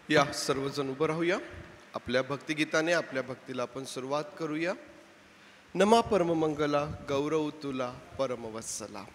या सर्वजण उभं राहूया. आपल्या भक्तिगीताने आपल्या भक्तीला आपण सुरुवात करूया. नमा परममंगला गौरव तुला परमवत्सला.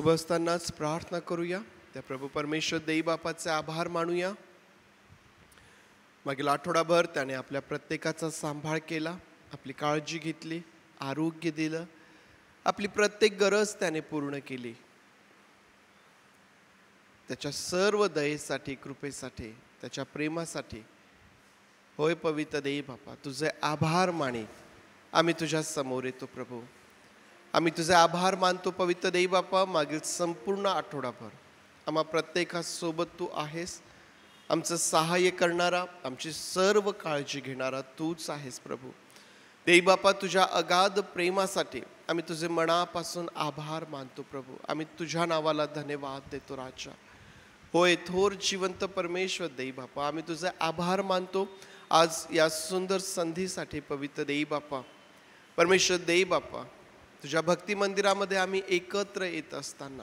बसतानाच प्रार्थना करूया. त्या प्रभू परमेश्वर देई बापाचे आभार मानूया. मागील आठवडाभर त्याने आपल्या प्रत्येकाचा सांभाळ केला, आपली काळजी घेतली, आरोग्य दिलं, आपली प्रत्येक गरज त्याने पूर्ण केली. त्याच्या सर्व दयेसाठी, कृपेसाठी, त्याच्या प्रेमासाठी होय पवित्र देई बापा, तुझे आभार मानित आम्ही तुझ्या समोर येतो प्रभू. आम्ही तुझे आभार मानतो पवित्र देई बापा. मागील संपूर्ण आठवडाभर आम्हा प्रत्येकासोबत तू आहेस. आमचं सहाय्य करणारा, आमची सर्व काळजी घेणारा तूच आहेस प्रभू. देई बापा, तुझ्या अगाध प्रेमासाठी आम्ही तुझे मनापासून आभार मानतो प्रभू. आम्ही तुझ्या नावाला धन्यवाद देतो राजा. होय थोर जिवंत परमेश्वर देई बापा, आम्ही तुझे आभार मानतो आज या सुंदर संधीसाठी पवित्र देई बापा. परमेश्वर देई बापा, तुझ्या भक्ती मंदिरामध्ये आम्ही एकत्र येत असताना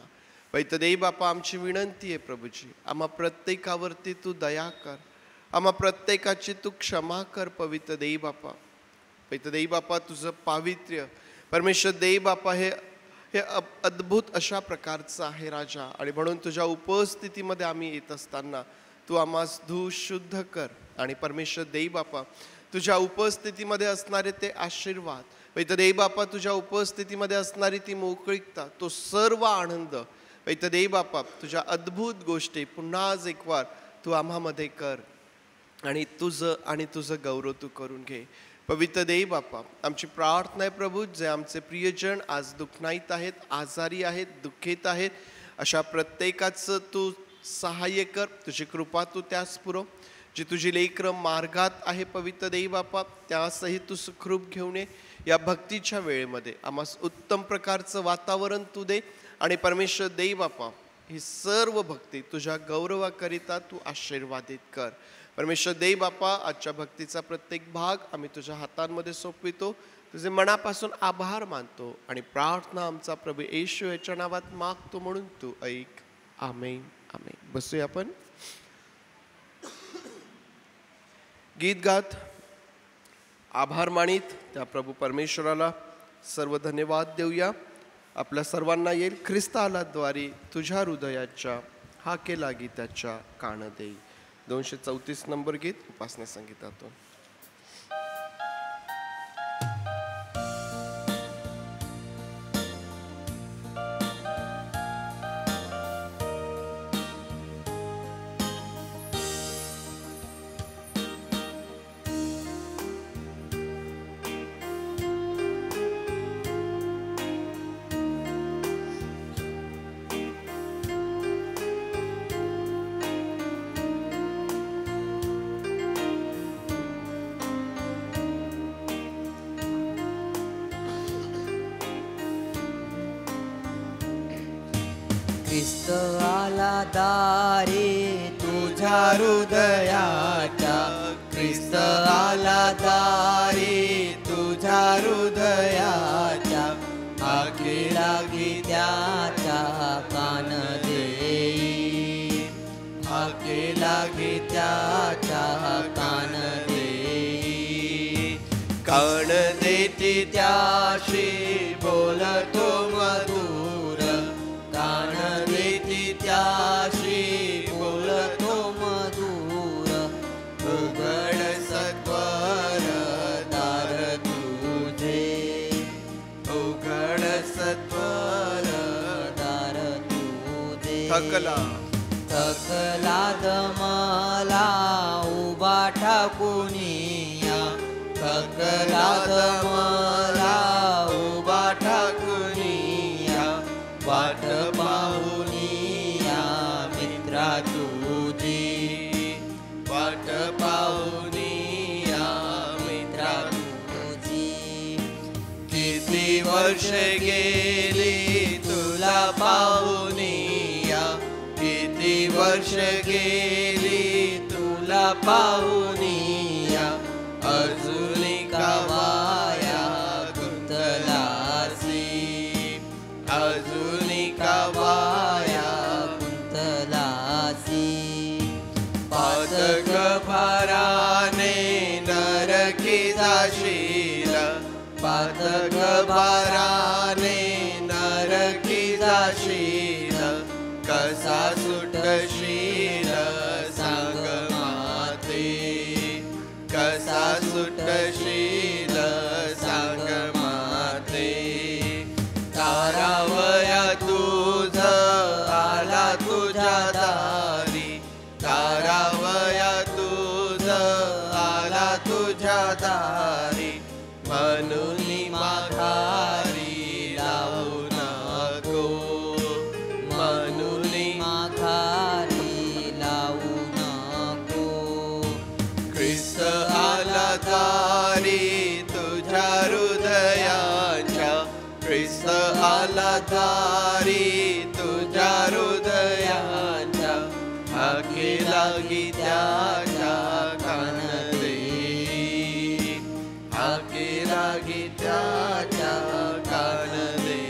पवित्र देई बापा, आमची विनंती आहे प्रभूजी, आम्हा प्रत्येकावरती तू दया कर, आम्हा प्रत्येकाची तू क्षमा कर पवित्र देई बापा. पवित्र देई बापा, तुझं पावित्र्य परमेश्वर देई बापा हे अद्भुत अशा प्रकारचं आहे राजा. आणि म्हणून तुझ्या उपस्थितीमध्ये आम्ही येत असताना तू आम्हास धू शुद्ध कर. आणि परमेश्वर देई बापा, तुझ्या उपस्थितीमध्ये असणारे ते आशीर्वाद, पवित्र देई बापा, तुझ्या उपस्थितीमध्ये असणारी ती मोकळीकता, तो सर्व आनंद पवित्र देई बापा, तुझ्या अद्भुत गोष्टी पुन्हा आज एक वार तू आम्हामध्ये कर आणि तुझं गौरव तू करून घे पवित्र देई बापा. आमची प्रार्थना आहे प्रभू, जे आमचे प्रियजन आज दुःखनाईत आहेत, आजारी आहेत, दुःखित आहेत, अशा प्रत्येकाचं तू सहाय्य कर. तुझी कृपा तू त्यास पुरव. जी तुझी लेकरं मार्गात आहे पवित्र देई बापा, त्यासही तू सुखरूप घेऊन ये. या भक्तीच्या वेळेमध्ये आम्हास उत्तम प्रकारचं वातावरण तू दे. आणि परमेश्वर देई बापा, ही सर्व भक्ती तुझ्या गौरवाकरिता तू आशीर्वादित कर. परमेश्वर देई बापा, आजच्या भक्तीचा प्रत्येक भाग आम्ही तुझ्या हातांमध्ये सोपवितो. तुझे मनापासून आभार मानतो आणि प्रार्थना आमचा प्रभू येशू याच्या नावात मागतो, म्हणून तू ऐक. आमेन आमेन. बसूया आपण. गीत गात आभार मानित त्या प्रभू परमेश्वराला सर्व धन्यवाद देऊया. आपल्या सर्वांना येईल ख्रिस्तालाद्वारे तुझ्या हृदयाच्या हाके लागी त्याच्या कान देई. 234 नंबर गीत उपासना संगीतातून. ख्रिस्त आला दारी तुझ्या हृदयाच्या, ख्रिस्त आला दारी तुझ्या हृदयाच्या, हाके लागी त्याच्या कान देई, हाके लागी त्याच्या कान देई. कान देती त्याशी बोलतो मधुर, कान देती त्याशी बोलतो मधुर. उघड सत्वर दार तुझे, उघड सत्वर दार तुझे. थकला थकला दमला उभा ठाकुनिया, थकला दमला उभा ठाकुनिया, वाट पाहुनिया मित्रा तुझी, वाट पाहुनिया मित्रा तुझी. किती वर्ष गेली तुला पाहुनिया, किती वर्ष गेली तुला पाहुनिया, अजून का वाया गुंतलासी, अजून का वाया गुंतलासी. पातक भाराने नरकी जाशील, पातक भाराने नरकी जाशील, कसा सुटशील सांग माते, कसा सुटशील सांग माते. तारावया तुझ आला तुझ्या दारी, तारावया तुझ आला तुझ्या दारी, म्हणून माघारी लावू नको, म्हणून माघारी लावू नको. ख्रिस्त आला दारी तुझ्या हृदयाच्या, ख्रिस्त आला दारी तुझ्या हृदयाच्या, हाके लागी त्याच्या कान देई, हाके लागी त्याच्या कान देई.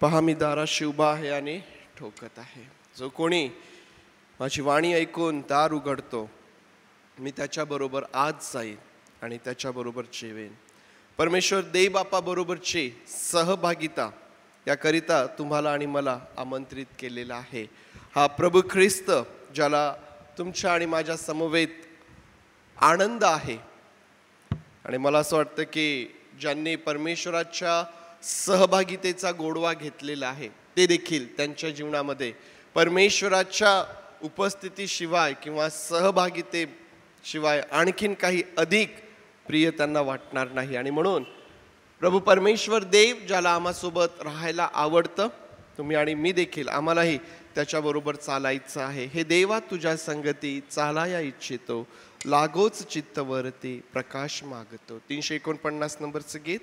पहा मी दाराशी उभा आहे आणि ठोकत आहे. जो कोणी माझी वाणी ऐकून दार उघडतो, मी त्याच्याबरोबर आज जाईन आणि त्याच्याबरोबर जेवेन. परमेश्वर देव बापा बरोबरची सहभागिता याकरिता तुम्हाला आणि मला आमंत्रित केलेला आहे. हा प्रभू ख्रिस्त ज्याला तुमच्या आणि माझ्या समवेत आनंद आहे. आणि मला असं वाटतं की ज्यांनी परमेश्वराच्या सहभागितेचा गोडवा घेतलेला आहे ते देखील त्यांच्या जीवनामध्ये परमेश्वराच्या उपस्थितीशिवाय किंवा सहभागितेशिवाय आणखीन काही अधिक प्रिय त्यांना वाटणार नाही. आणि म्हणून प्रभू परमेश्वर देव ज्याला आम्हासोबत राहायला आवडतं, तुम्ही आणि मी देखील आम्हालाही त्याच्याबरोबर चालायचं आहे. हे देवा तुझ्या संगती चालाया इच्छितो, लागोच चित्तवरती प्रकाश मागतो. 349 नंबरचं गीत.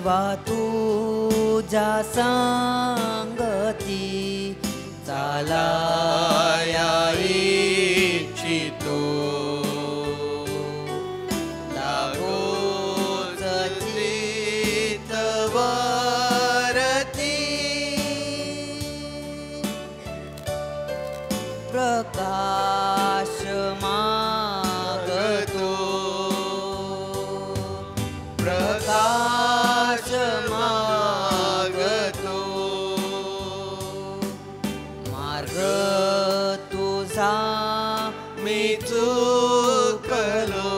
देवा तुझ्या संगती चालाया इच्छितो लागोच चित्तवरती प्रकाश मागतो प्रकाश मागतो मार्ग तुझा मी चुकलो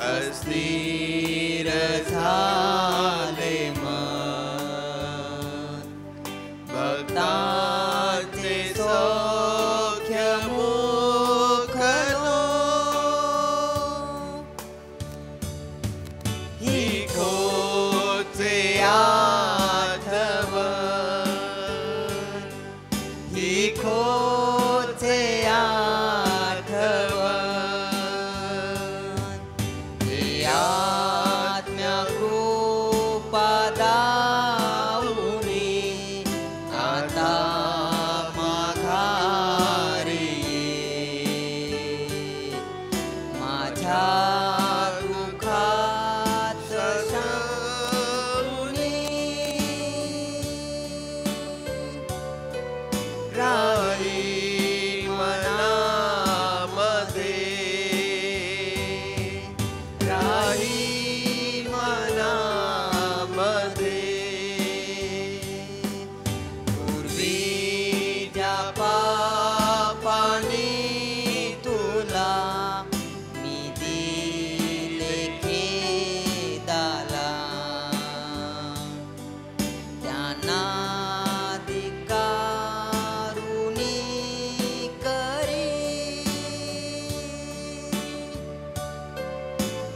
अस्थिर झाले मन भक्तांचे सौख्य मुखलो ही खोचे आठवण ही खोचे आठवण ही आत्म्या कृपा दाऊनी आता माघारी माझ्या दुःखात शमनी राही मनामध्ये राही मनामध्ये पूर्वी ज्या पापानी तुला मी दिले खेदाला त्यांना धिक्कारुनी करी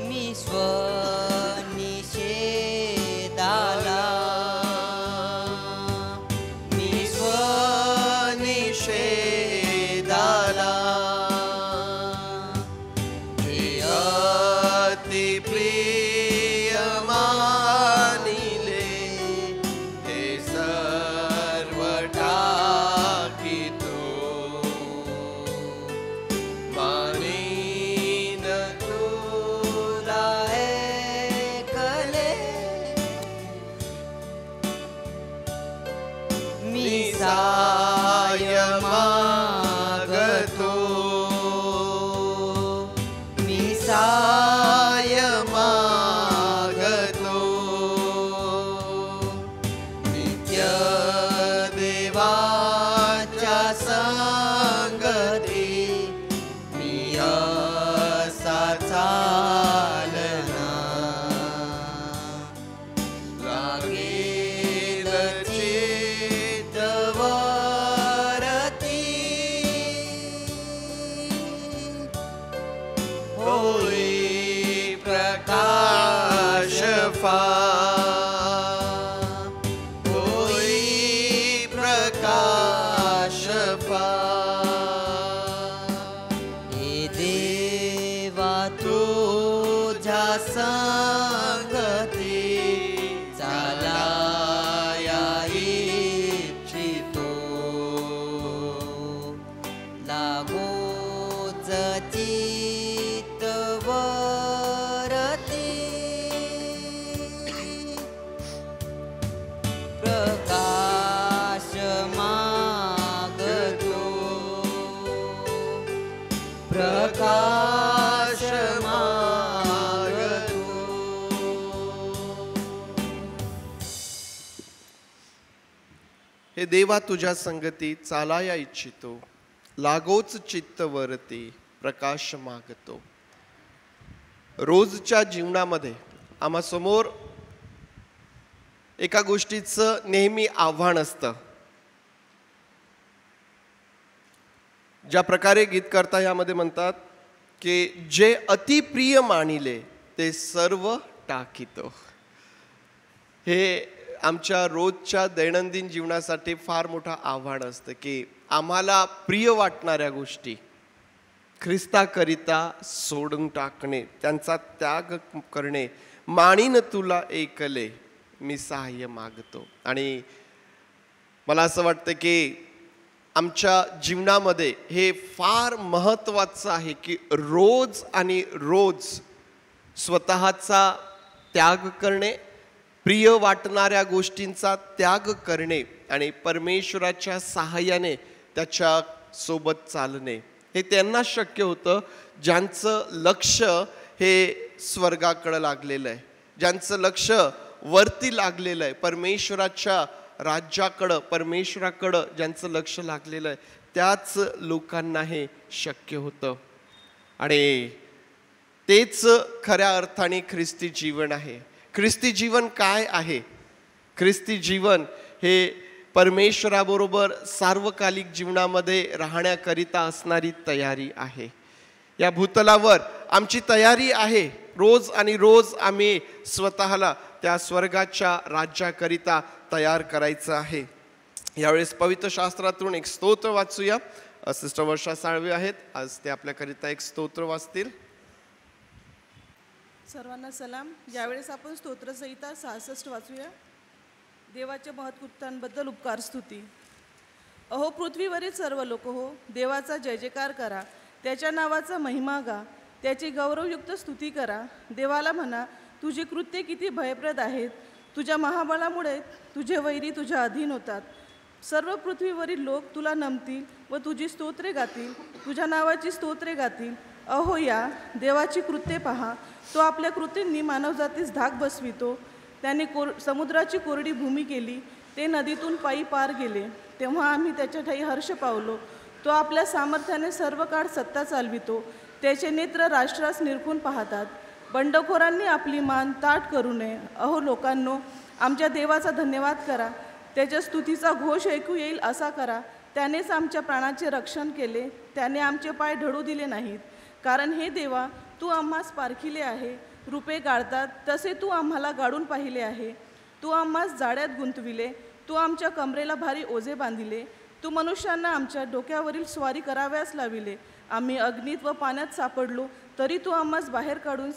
मी स्वनिषेधाला मी स्वनिषेधाला हे अति प्रिय मानिले हे सर्व टाकितो मानीन तुला ऐकले मी साय मागतो मी साय मागतो नित्य देवाच्या संगती मी असा चालना लागेल चित्तवरती होई प्रकाश होई प्रकाश हे देवा तुझ्या संगती चालाया इच्छितो लागोच चित्तवरती प्रकाश मागतो प्रकाश मागतो हे देवा तुझ्या संगती चालाया इच्छितो लागोच चित्तवरती प्रकाश मागतो. रोजच्या जीवनामध्ये आम्हा समोर एका गोष्टीचं नेहमी आव्हान असतं. ज्या प्रकारे गीतकर्ता यामध्ये म्हणतात की जे अतिप्रिय मानिले ते सर्व टाकितो. हे आमच्या रोजच्या दैनंदिन जीवनासाठी फार मोठं आव्हान असतं की आम्हाला प्रिय वाटणाऱ्या गोष्टी ख्रिस्ताकरिता सोडून टाकणे, त्यांचा त्याग करणे. माणीन तुला ऐकले मी सहाय्य मागतो. आणि मला असं वाटतं की आमच्या जीवनामध्ये हे फार महत्त्वाचं आहे की रोज आणि रोज स्वतःचा त्याग करणे, प्रिय वाटणाऱ्या गोष्टींचा त्याग करणे आणि परमेश्वराच्या सहाय्याने त्याच्या सोबत चालणे. हे त्यांना शक्य होतं ज्यांचं लक्ष हे स्वर्गाकडं लागलेलं आहे, ज्यांचं लक्ष वरती लागलेलं आहे, परमेश्वराच्या राज्याकडं, परमेश्वराकडं ज्यांचं लक्ष लागलेलं आहे, त्याच लोकांना हे शक्य होतं. आणि तेच खऱ्या अर्थाने ख्रिस्ती जीवन आहे. ख्रिस्ती जीवन काय आहे? ख्रिस्ती जीवन हे परमेश्वराबरोबर सार्वकालिक जीवनामध्ये राहण्याकरिता असणारी तयारी आहे. या भूतलावर आमची तयारी आहे. रोज आणि रोज आम्ही स्वतःला त्या स्वर्गाच्या राज्याकरिता तयार करायचं आहे. यावेळेस पवित्र शास्त्रातून एक स्तोत्र वाचूया. सिस्टर वर्षा साळवे आहेत, आज ते आपल्याकरिता एक स्तोत्र वाचतील. सर्वांना सलाम. यावेळेस आपण स्तोत्रसंहिता 66 वाचूया. देवाच्या महत्कृत्यांबद्दल उपकार स्तुती. अहो पृथ्वीवरील सर्व लोक हो, देवाचा जय जयकार करा, त्याच्या नावाचा महिमा गा, त्याची गौरवयुक्त स्तुती करा. देवाला म्हणा, तुझी कृत्ये किती भयप्रद आहेत, तुझ्या महाबळामुळे तुझे वैरी तुझ्या अधीन होतात. सर्व पृथ्वीवरील लोक तुला नमतील व तुझी स्तोत्रे गातील, तुझ्या नावाची स्तोत्रे गातील. अहो या देवाची कृत्ये पहा, तो आपल्या कृतींनी मानवजातीस धाक बसवितो. त्याने समुद्राची कोरडी भूमी केली, ते नदीतून पायी पार गेले, तेव्हा आम्ही त्याच्या ठाई हर्ष पावलो. तो आपल्या सामर्थ्याने सर्व काळ सत्ता चालवितो, त्याचे नेत्र राष्ट्रास निरखून पाहतात. बंडखोरांनी आपली मान ताठ करू नये. अहो लोकांनो, आमच्या देवाचा धन्यवाद करा, त्याच्या स्तुतीचा घोष ऐकू येईल असा करा. त्यानेच आमच्या प्राणाचे रक्षण केले, त्याने आमचे पाय ढळू दिले नाहीत. कारण हे देवा, तू आम्हास पारखिले आहे, रूपे गाळतात तसे तू आम्हाला गाडून पाहिले आहे. तू आम्हास जाळ्यात गुंतविले, तू आमच्या कमरेला भारी ओझे बांधिले. तू मनुष्यांना आमच्या डोक्यावरील स्वारी कराव्यास लाविले. आम्ही अग्नीत व पाण्यात सापडलो, तरी तू आम्हास बाहेर काढून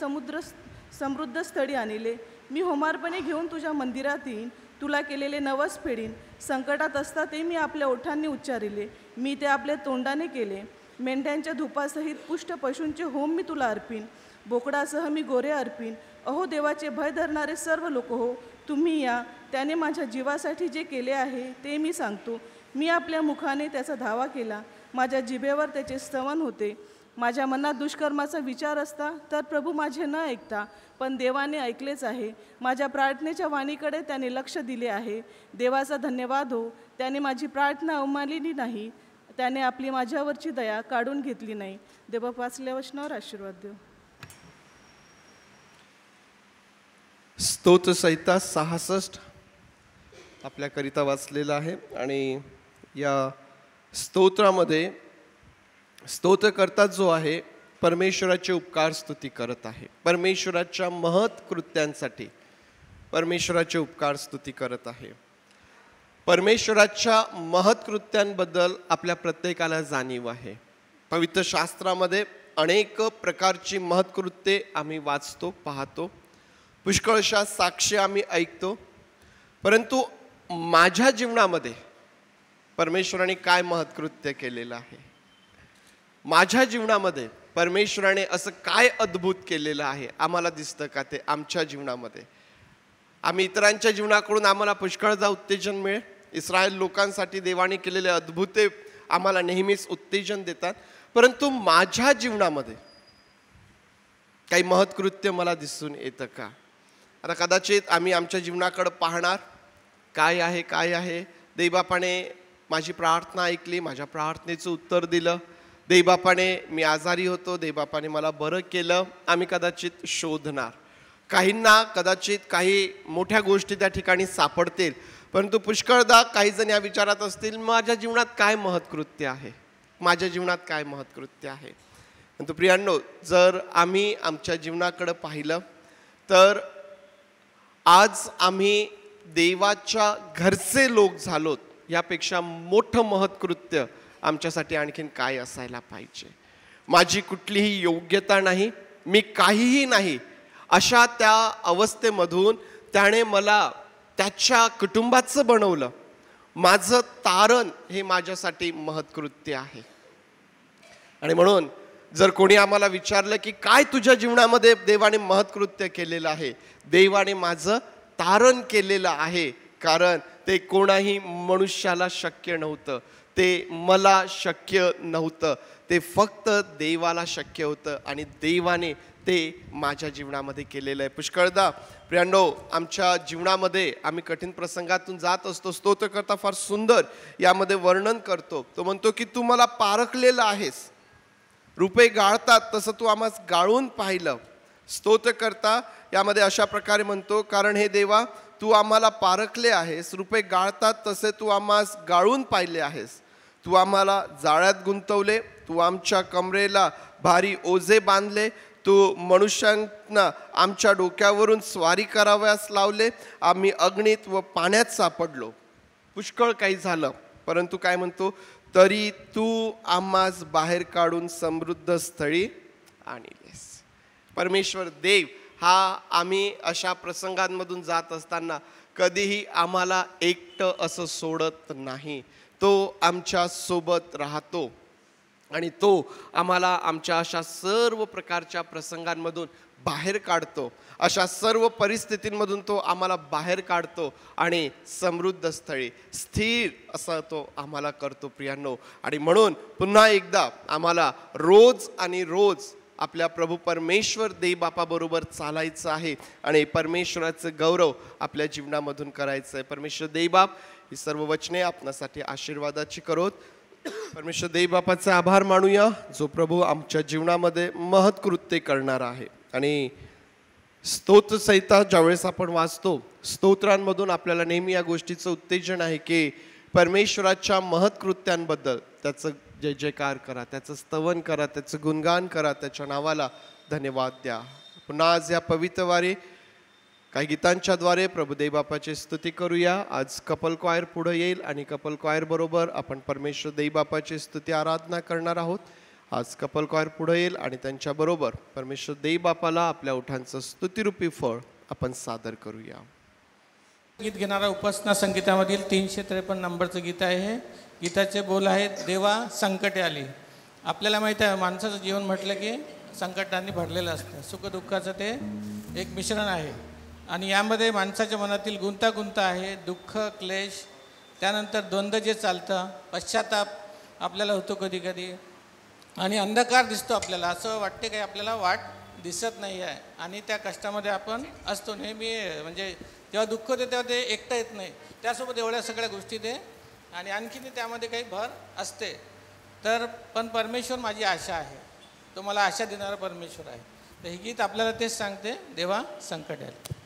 समृद्ध स्थळी आणले. मी होमार्पणे घेऊन तुझ्या मंदिरात येईन, तुला केलेले नवस फेडीन. संकटात असता ते मी आपल्या ओठांनी उच्चारिले, मी ते आपल्या तोंडाने केले. मेंढ्यांच्या धुपासहित पुष्ट पशूंचे होम मी तुला अर्पीन, बोकडासह मी गोरे अर्पीन. अहो देवाचे भय धरणारे सर्व लोक हो, तुम्ही या. त्याने माझ्या जीवासाठी जे केले आहे ते मी सांगतो. मी आपल्या मुखाने त्याचा धावा केला, माझ्या जिभेवर त्याचे स्तवन होते. माझ्या मनात दुष्कर्माचा विचार असता तर प्रभू माझे न ऐकता, पण देवाने ऐकलेच आहे. माझ्या प्रार्थनेच्या वाणीकडे त्याने लक्ष दिले आहे. देवाचा धन्यवाद हो, त्याने माझी प्रार्थना अवमानली नाही, त्याने आपली माझ्यावरची दया काढून घेतली नाही. देव वाचल्या वचनावर आशीर्वाद देव. स्तोत्रसंहिता 66 आपल्याकरिता वाचलेला आहे. आणि या स्तोत्रामध्ये स्तोत्रकर्ता जो आहे परमेश्वराचे उपकार स्तुती करत आहे. परमेश्वराच्या महत् कृत्यांसाठी परमेश्वराचे उपकार स्तुती करत आहे. परमेश्वराच्या महत् कृत्यांबद्दल आपल्या प्रत्येकाला जाणीव आहे. पवित्र शास्त्रामध्ये अनेक प्रकारची महत् कृत्ये आम्ही वाचतो, पाहतो, पुष्कळशा साक्ष्य आम्ही ऐकतो. परंतु माझ्या जीवनामध्ये परमेश्वराने काय महत् कृत्य केलेलं आहे, माझ्या जीवनामध्ये परमेश्वराने असं काय अद्भुत केलेलं आहे, आम्हाला दिसतं का ते आमच्या जीवनामध्ये? आम्ही इतरांच्या जीवनाकडून आम्हाला पुष्कळदा उत्तेजन मिळेल. इस्रायल लोकांसाठी देवाने केलेले अद्भुते आम्हाला नेहमीच उत्तेजन देतात. परंतु माझ्या जीवनामध्ये काही महत्कृत्य मला दिसून येतं का? आता कदाचित आम्ही आमच्या जीवनाकडे पाहणार, काय आहे देवबापाने माझी प्रार्थना ऐकली, माझ्या प्रार्थनेचं उत्तर दिलं, देवबापाने मी आजारी होतो, देवबापाने मला बरं केलं. आम्ही कदाचित शोधणार. काहींना कदाचित काही मोठ्या गोष्टी त्या ठिकाणी सापडतील. परंतु पुष्कळदा काही जण या विचारात असतील, माझ्या जीवनात काय महत्कृत्य आहे, माझ्या जीवनात काय महत्कृत्य आहे. परंतु प्रियांनो, जर आम्ही आमच्या जीवनाकडे पाहिलं तर आज आम्ही देवाच्या घरचे लोक झालोत, यापेक्षा मोठं महत्कृत्य आमच्यासाठी आणखीन काय असायला पाहिजे. माझी कुठलीही योग्यता नाही, मी काहीही नाही, अशा त्या अवस्थेमधून त्याने मला त्याच्या कुटुंबाचं बनवलं. माझं तारण हे माझ्यासाठी महत्कृत्य आहे. आणि म्हणून जर कोणी आम्हाला विचारलं की काय तुझ्या जीवनामध्ये देवाने महत्कृत्य केलेलं आहे, देवाने माझं तारण केलेलं आहे. कारण ते कोणाही मनुष्याला शक्य नव्हतं, ते मला शक्य नव्हतं, ते फक्त देवाला शक्य होतं आणि देवाने ते माझ्या जीवनामध्ये केलेलं आहे. पुष्कळदा प्रियांनो, आमच्या जीवनामध्ये आम्ही कठीण प्रसंगातून जात असतो. स्तोत्रकर्ता फार सुंदर यामध्ये वर्णन करतो. तो म्हणतो की तू मला पारखलेलं आहेस, रुपे गाळतात तसं तू आम्हास गाळून पाहिलं. स्तोत्रकर्ता यामध्ये अशा प्रकारे म्हणतो, कारण हे देवा तू आम्हाला पारखले आहेस, रुपे गाळतात तसे तू आम्हास गाळून पाहिले आहेस. तू आम्हाला जाळ्यात गुंतवले, तू आमच्या कमरेला भारी ओझे बांधले, तू मनुष्यांना आमच्या डोक्यावरून स्वारी कराव्यास लावले. आम्ही अग्नीत व पाण्यात सापडलो. पुष्कळ काही झालं, परंतु काय म्हणतो, तरी तू आम्हास बाहेर काढून समृद्ध स्थळी आणलेस. परमेश्वर देव हा आम्ही अशा प्रसंगांमधून जात असताना कधीही आम्हाला एकटं असं सोडत नाही. तो आमच्या सोबत राहतो आणि तो आम्हाला आमच्या अशा सर्व प्रकारच्या प्रसंगांमधून बाहेर काढतो. अशा सर्व परिस्थितींमधून तो आम्हाला बाहेर काढतो आणि समृद्ध स्थळी स्थिर असं तो आम्हाला करतो प्रियांनो. आणि म्हणून पुन्हा एकदा आम्हाला रोज आणि रोज आपल्या प्रभू परमेश्वर देव बापाबरोबर चालायचं आहे आणि परमेश्वराचं गौरव आपल्या जीवनामधून करायचं आहे. परमेश्वर देव बाप ही सर्व वचने आपणासाठी आशीर्वादाची करोत. परमेश्वर देव बापाचे आभार मानूया, जो प्रभू आमच्या जीवनामध्ये महत्कृत्य करणार आहे. आणि स्तोत्र संहिता ज्यावेळेस आपण वाचतो, स्तोत्रांमधून आपल्याला नेहमी या गोष्टीचं उत्तेजन आहे की परमेश्वराच्या महत्कृत्यांबद्दल त्याचं जय जयकार करा, त्याचं स्तवन करा, त्याचं गुणगान करा, त्याच्या नावाला धन्यवाद द्या. पुन्हा आज या पवित्र वारी काही गीतांच्याद्वारे प्रभुदेव बापाची स्तुती करूया. आज कपल क्वायर पुढे येईल आणि कपल क्वायर बरोबर आपण परमेश्वर देव बापाची स्तुती आराधना करणार आहोत. आज कपल क्वायर पुढे येईल आणि त्यांच्याबरोबर परमेश्वर देव बापाला आपल्या ओठांचं स्तुतिरूपी फळ आपण सादर करूया. गीत घेणारा उपासना संगीतामधील 353 नंबरचं गीत आहे. हे गीताचे बोल आहेत, देवा संकटे आली. आपल्याला माहीत आहे माणसाचं जीवन म्हटलं की संकटांनी भरलेलं असतं. सुखदुःखाचं ते एक मिश्रण आहे आणि यामध्ये माणसाच्या मनातील गुंतागुंत आहे, दुःख, क्लेश, त्यानंतर द्वंद्व जे चालतं, पश्चाताप आपल्याला होतो कधी कधी आणि अंधकार दिसतो. आपल्याला असं वाटते काही आपल्याला वाट दिसत नाही आहे आणि त्या कष्टामध्ये आपण असतो नेहमी. म्हणजे जेव्हा दुःख होते तेव्हा ते एकटं येत नाही, त्यासोबत एवढ्या सगळ्या गोष्टी ते आणि आणखीन त्यामध्ये काही भर असते. तर पण परमेश्वर माझी आशा आहे, तो मला आशा देणारा परमेश्वर आहे. तर हे गीत आपल्याला तेच सांगते, देवा संकट आले.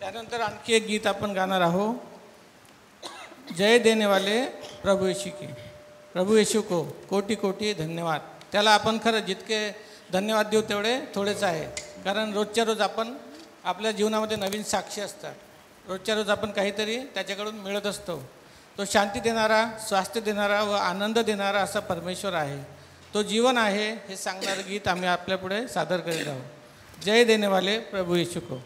त्यानंतर आणखी एक गीत आपण गाणार आहोत. जय देने वाले प्रभु यीशु की, प्रभु यीशु को कोटी कोटी धन्यवाद. त्याला आपण खरं जितके धन्यवाद देऊ तेवढे थोडेच आहे, कारण रोजच्या रोज आपण आपल्या जीवनामध्ये नवीन साक्षी असतात. रोजच्या रोज आपण काहीतरी त्याच्याकडून मिळत असतो. तो शांती देणारा, स्वास्थ्य देणारा व आनंद देणारा असा परमेश्वर आहे. तो जीवन आहे हे सांगणारं गीत आम्ही आपल्यापुढे सादर करीत आहोत. जय देने वाले प्रभु यीशु को.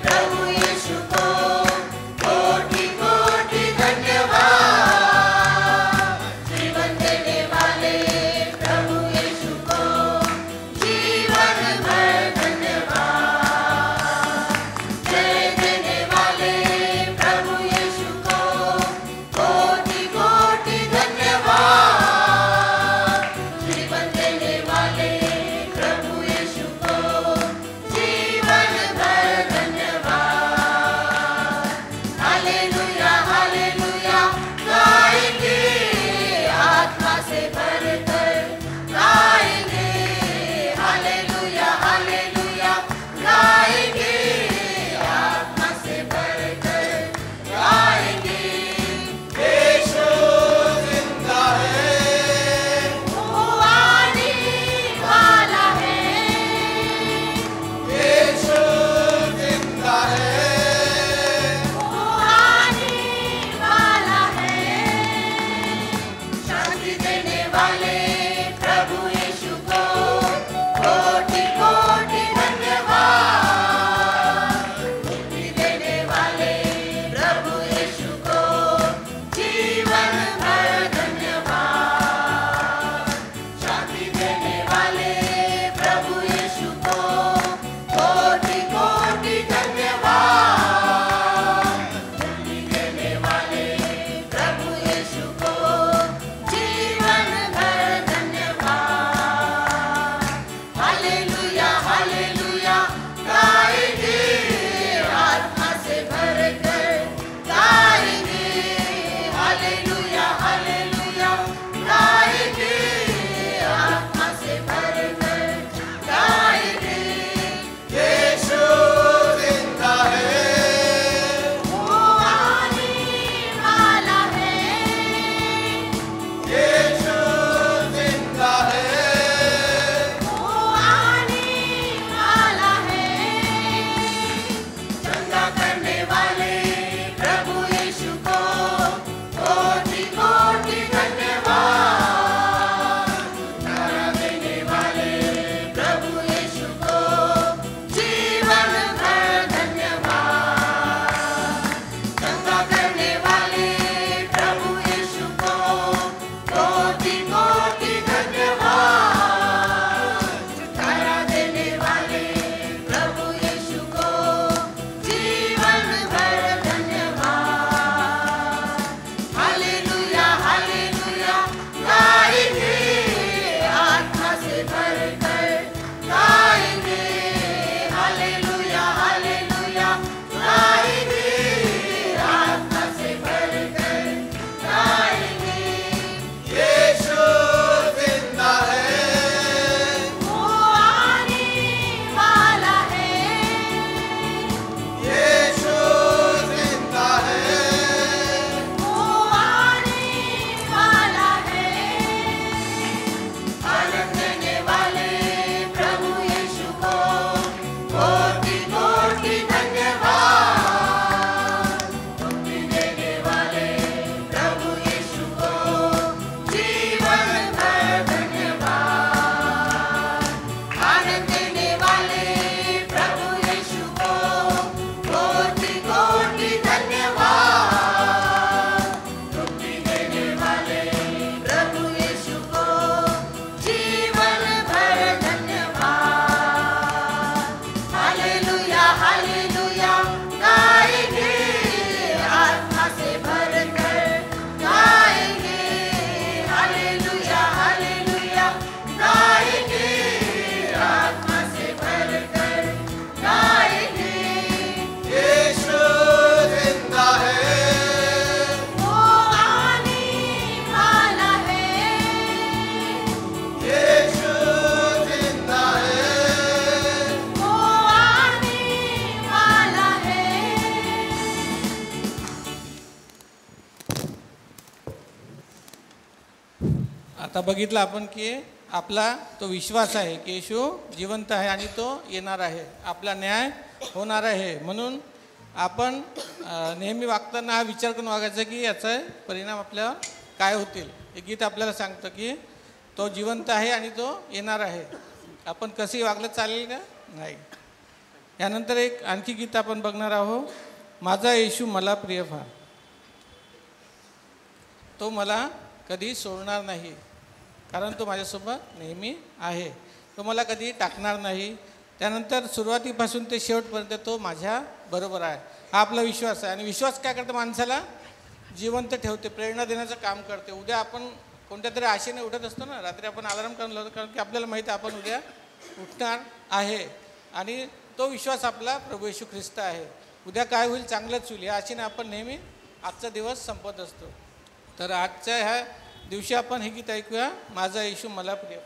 प्रभु यीशु को कोटि कोटि आता बघितलं आपण की आपला तो विश्वास आहे की येशू जिवंत आहे आणि तो येणार आहे, आपला न्याय होणार आहे. म्हणून आपण नेहमी वागताना हा विचार करून वागायचा की याचा परिणाम आपल्यावर काय होतील. हे गीत आपल्याला सांगतं की तो जिवंत आहे आणि तो येणार आहे. आपण कसंही वागलं चालेल का? नाही. यानंतर एक आणखी गीत आपण बघणार आहोत, माझा येशू मला प्रिय फार. तो मला कधी सोडणार नाही, कारण तो माझ्यासोबत नेहमी आहे. तो मला कधी टाकणार नाही. त्यानंतर सुरुवातीपासून ते शेवटपर्यंत तो माझ्या बरोबर आहे. हा आपला विश्वास आहे. आणि विश्वास काय करतं? माणसाला जिवंत ठेवते, प्रेरणा देण्याचं काम करते. उद्या आपण कोणत्या तरी आशेने उठत असतो ना, रात्री आपण अलार्म करून लावतो, कारण की आपल्याला माहिती आहे आपण उद्या उठणार आहे. आणि तो विश्वास आपला प्रभू येशू ख्रिस्त आहे. उद्या काय होईल? चांगलंच होईल या आशेने आपण नेहमी आजचा दिवस संपत असतो. तर आजच्या ह्या दिवशी आपण हे गीत ऐकूया, माझा येशू मला प्रिय.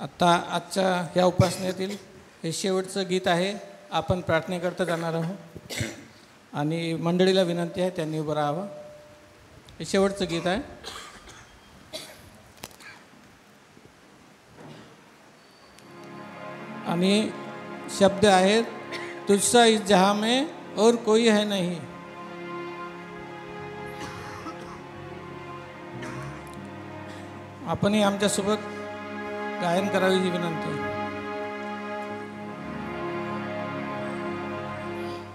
आता आजच्या ह्या उपासनेतील हे शेवटचं गीत आहे. आपण प्रार्थनेकरता जाणार आहोत आणि मंडळीला विनंती आहे त्यांनी उभं राहावं. हे शेवटचं गीत आहे. आणि शब्द आहेत, तुझसा इस जहां में और कोई है नहीं. आपणही आमच्यासोबत गायन करावी ही विनंती.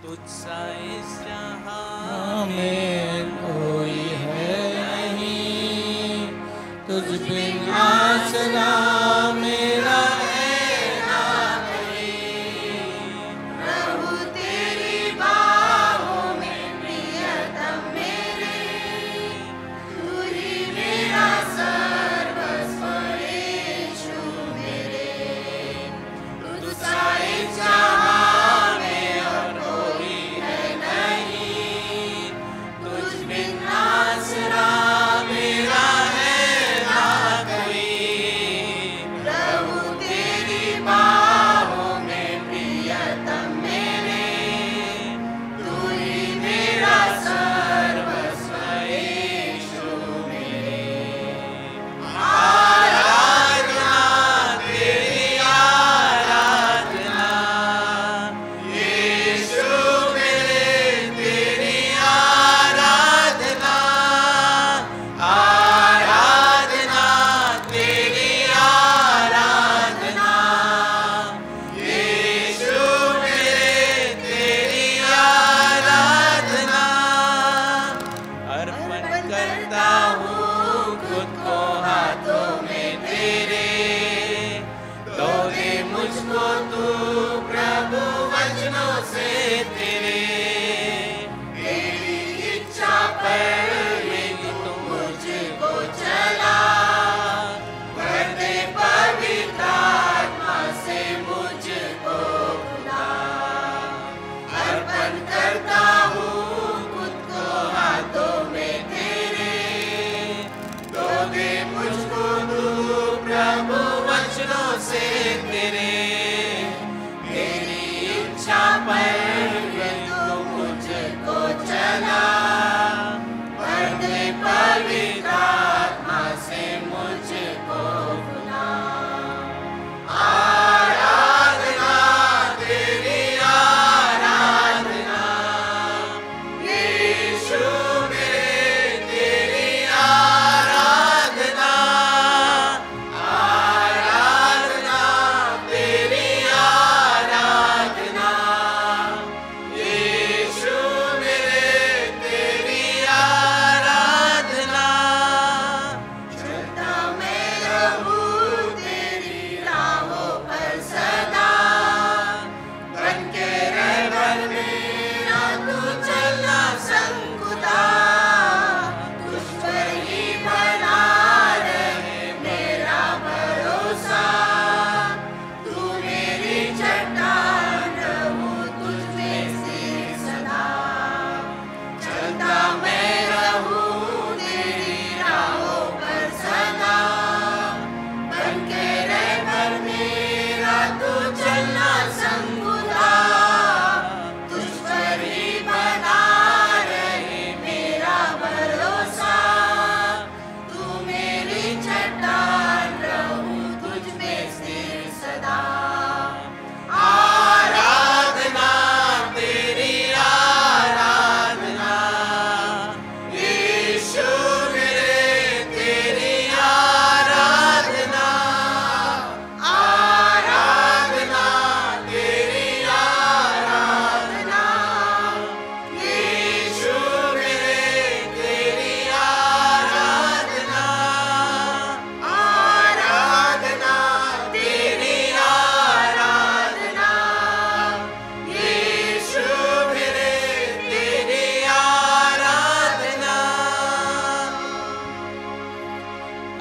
तुझसा इस जहां में कोई है नहीं, तुझ बिन आसरा मेरा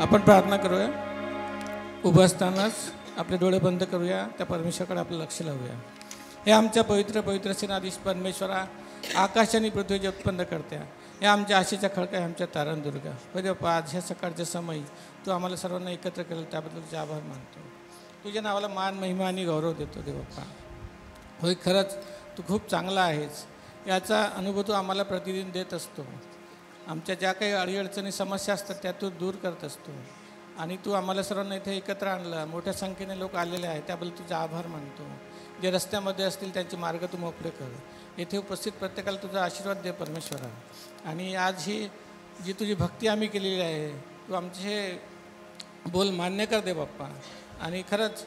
आपण प्रार्थना करूया. उभं असतानाच आपले डोळे बंद करूया. त्या परमेश्वराकडे आपलं लक्ष लावूया. हे आमच्या पवित्र पवित्र सेनाधीश परमेश्वरा, आकाश आणि पृथ्वी जे उत्पन्न करत्या, हे आमच्या आशेच्या खळका, आमच्या तारण दुर्गा. आज ह्या सकाळच्या समयी तू आम्हाला सर्वांना एकत्र केलं त्याबद्दल तुझे आभार मानतो. तुझ्या नावाला मान, महिमा आणि गौरव देतो देव बाप्पा. होय, खरंच तू खूप चांगला आहेस. याचा अनुभव तू आम्हाला प्रतिदिन देत असतो. आमच्या ज्या काही अडीअडचणी समस्या असतात त्या तू दूर करत असतो. आणि तू आम्हाला सर्वांना इथे एकत्र आणलं. मोठ्या संख्येने लोक आलेले आहेत, त्याबद्दल तुझा आभार मानतो. जे रस्त्यामध्ये असतील त्यांचे मार्ग तू मोकळे कर. येथे उपस्थित प्रत्येकाला तुझा आशीर्वाद दे परमेश्वरा. आणि आज ही जी तुझी भक्ती आम्ही केलेली आहे, तू आमचे हे बोल मान्य कर दे बाप्पा. आणि खरंच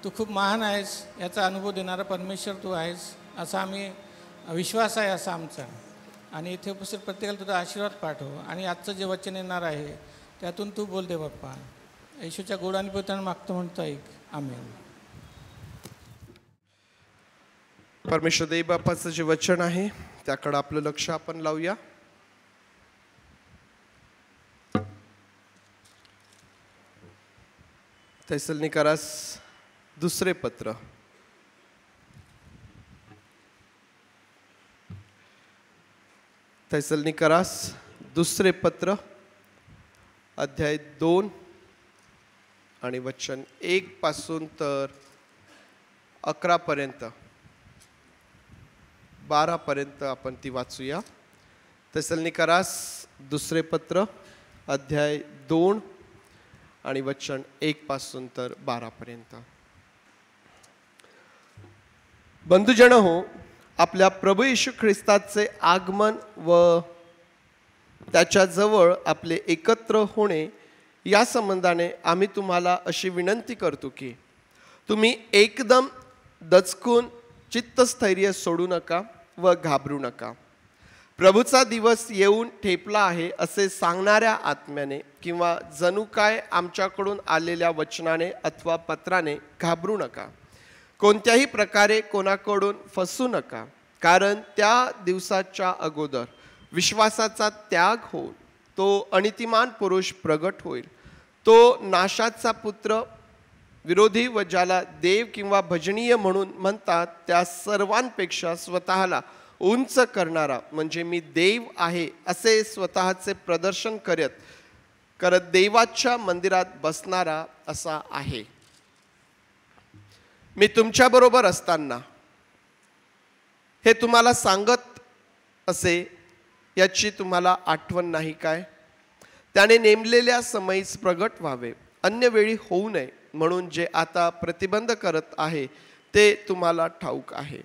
तू खूप महान आहेस, याचा अनुभव देणारा परमेश्वर तू आहेस असा आम्ही विश्वास आहे असा आमचा. आणि इथे उपस्थित प्रत्येकाला तुझा आशीर्वाद पाठव. आणि आजचं जे वचन येणार आहे त्यातून तू बोल दे बाप्पा. येशूच्या गोड आणि पवित्र मागतो म्हणतो, ऐक. आमेन. परमेश्वर देव बाप्पाचं जे वचन आहे त्याकडे आपलं लक्ष आपण लावूया. थेसलोनिकरास दुसरे पत्र थेसलोनिकरास दुसरे पत्र अध्याय 2 आणि वचन 1 पासून तर 11 पर्यंत 12 पर्यंत आपण ती वाचूया. थेसलोनिकरास दुसरे पत्र अध्याय 2 आणि वचन 1 पासून तर 12 पर्यंत. बंधुजन हो, आपल्या प्रभू येशू ख्रिस्ताचे आगमन व त्याच्याजवळ आपले एकत्र होणे या संबंधाने आम्ही तुम्हाला अशी विनंती करतो की तुम्ही एकदम दचकून चित्तस्थैर्य सोडू नका व घाबरू नका. प्रभूचा दिवस येऊन ठेपला आहे असे सांगणाऱ्या आत्म्याने किंवा जणू काय आमच्याकडून आलेल्या वचनाने अथवा पत्राने घाबरू नका. कोणत्याही प्रकारे कोणाकडून फसू नका, कारण त्या दिवसाच्या अगोदर विश्वासाचा त्याग होऊन तो अनितिमान पुरुष प्रगट होईल. तो नाशाचा पुत्र, विरोधी व ज्याला देव किंवा भजनीय म्हणून म्हणतात त्या सर्वांपेक्षा स्वतःला उंच करणारा, म्हणजे मी देव आहे असे स्वतःचे प्रदर्शन करत देवाच्या मंदिरात बसणारा असा आहे. मी तुमच्याबरोबर असताना हे तुम्हाला सांगत असे याची तुम्हाला आठवण नाही काय? त्याने नेमलेल्या समयीस प्रगट व्हावे, अन्य वेळी होऊ नये म्हणून जे आता प्रतिबंध करत आहे ते तुम्हाला ठाऊक आहे.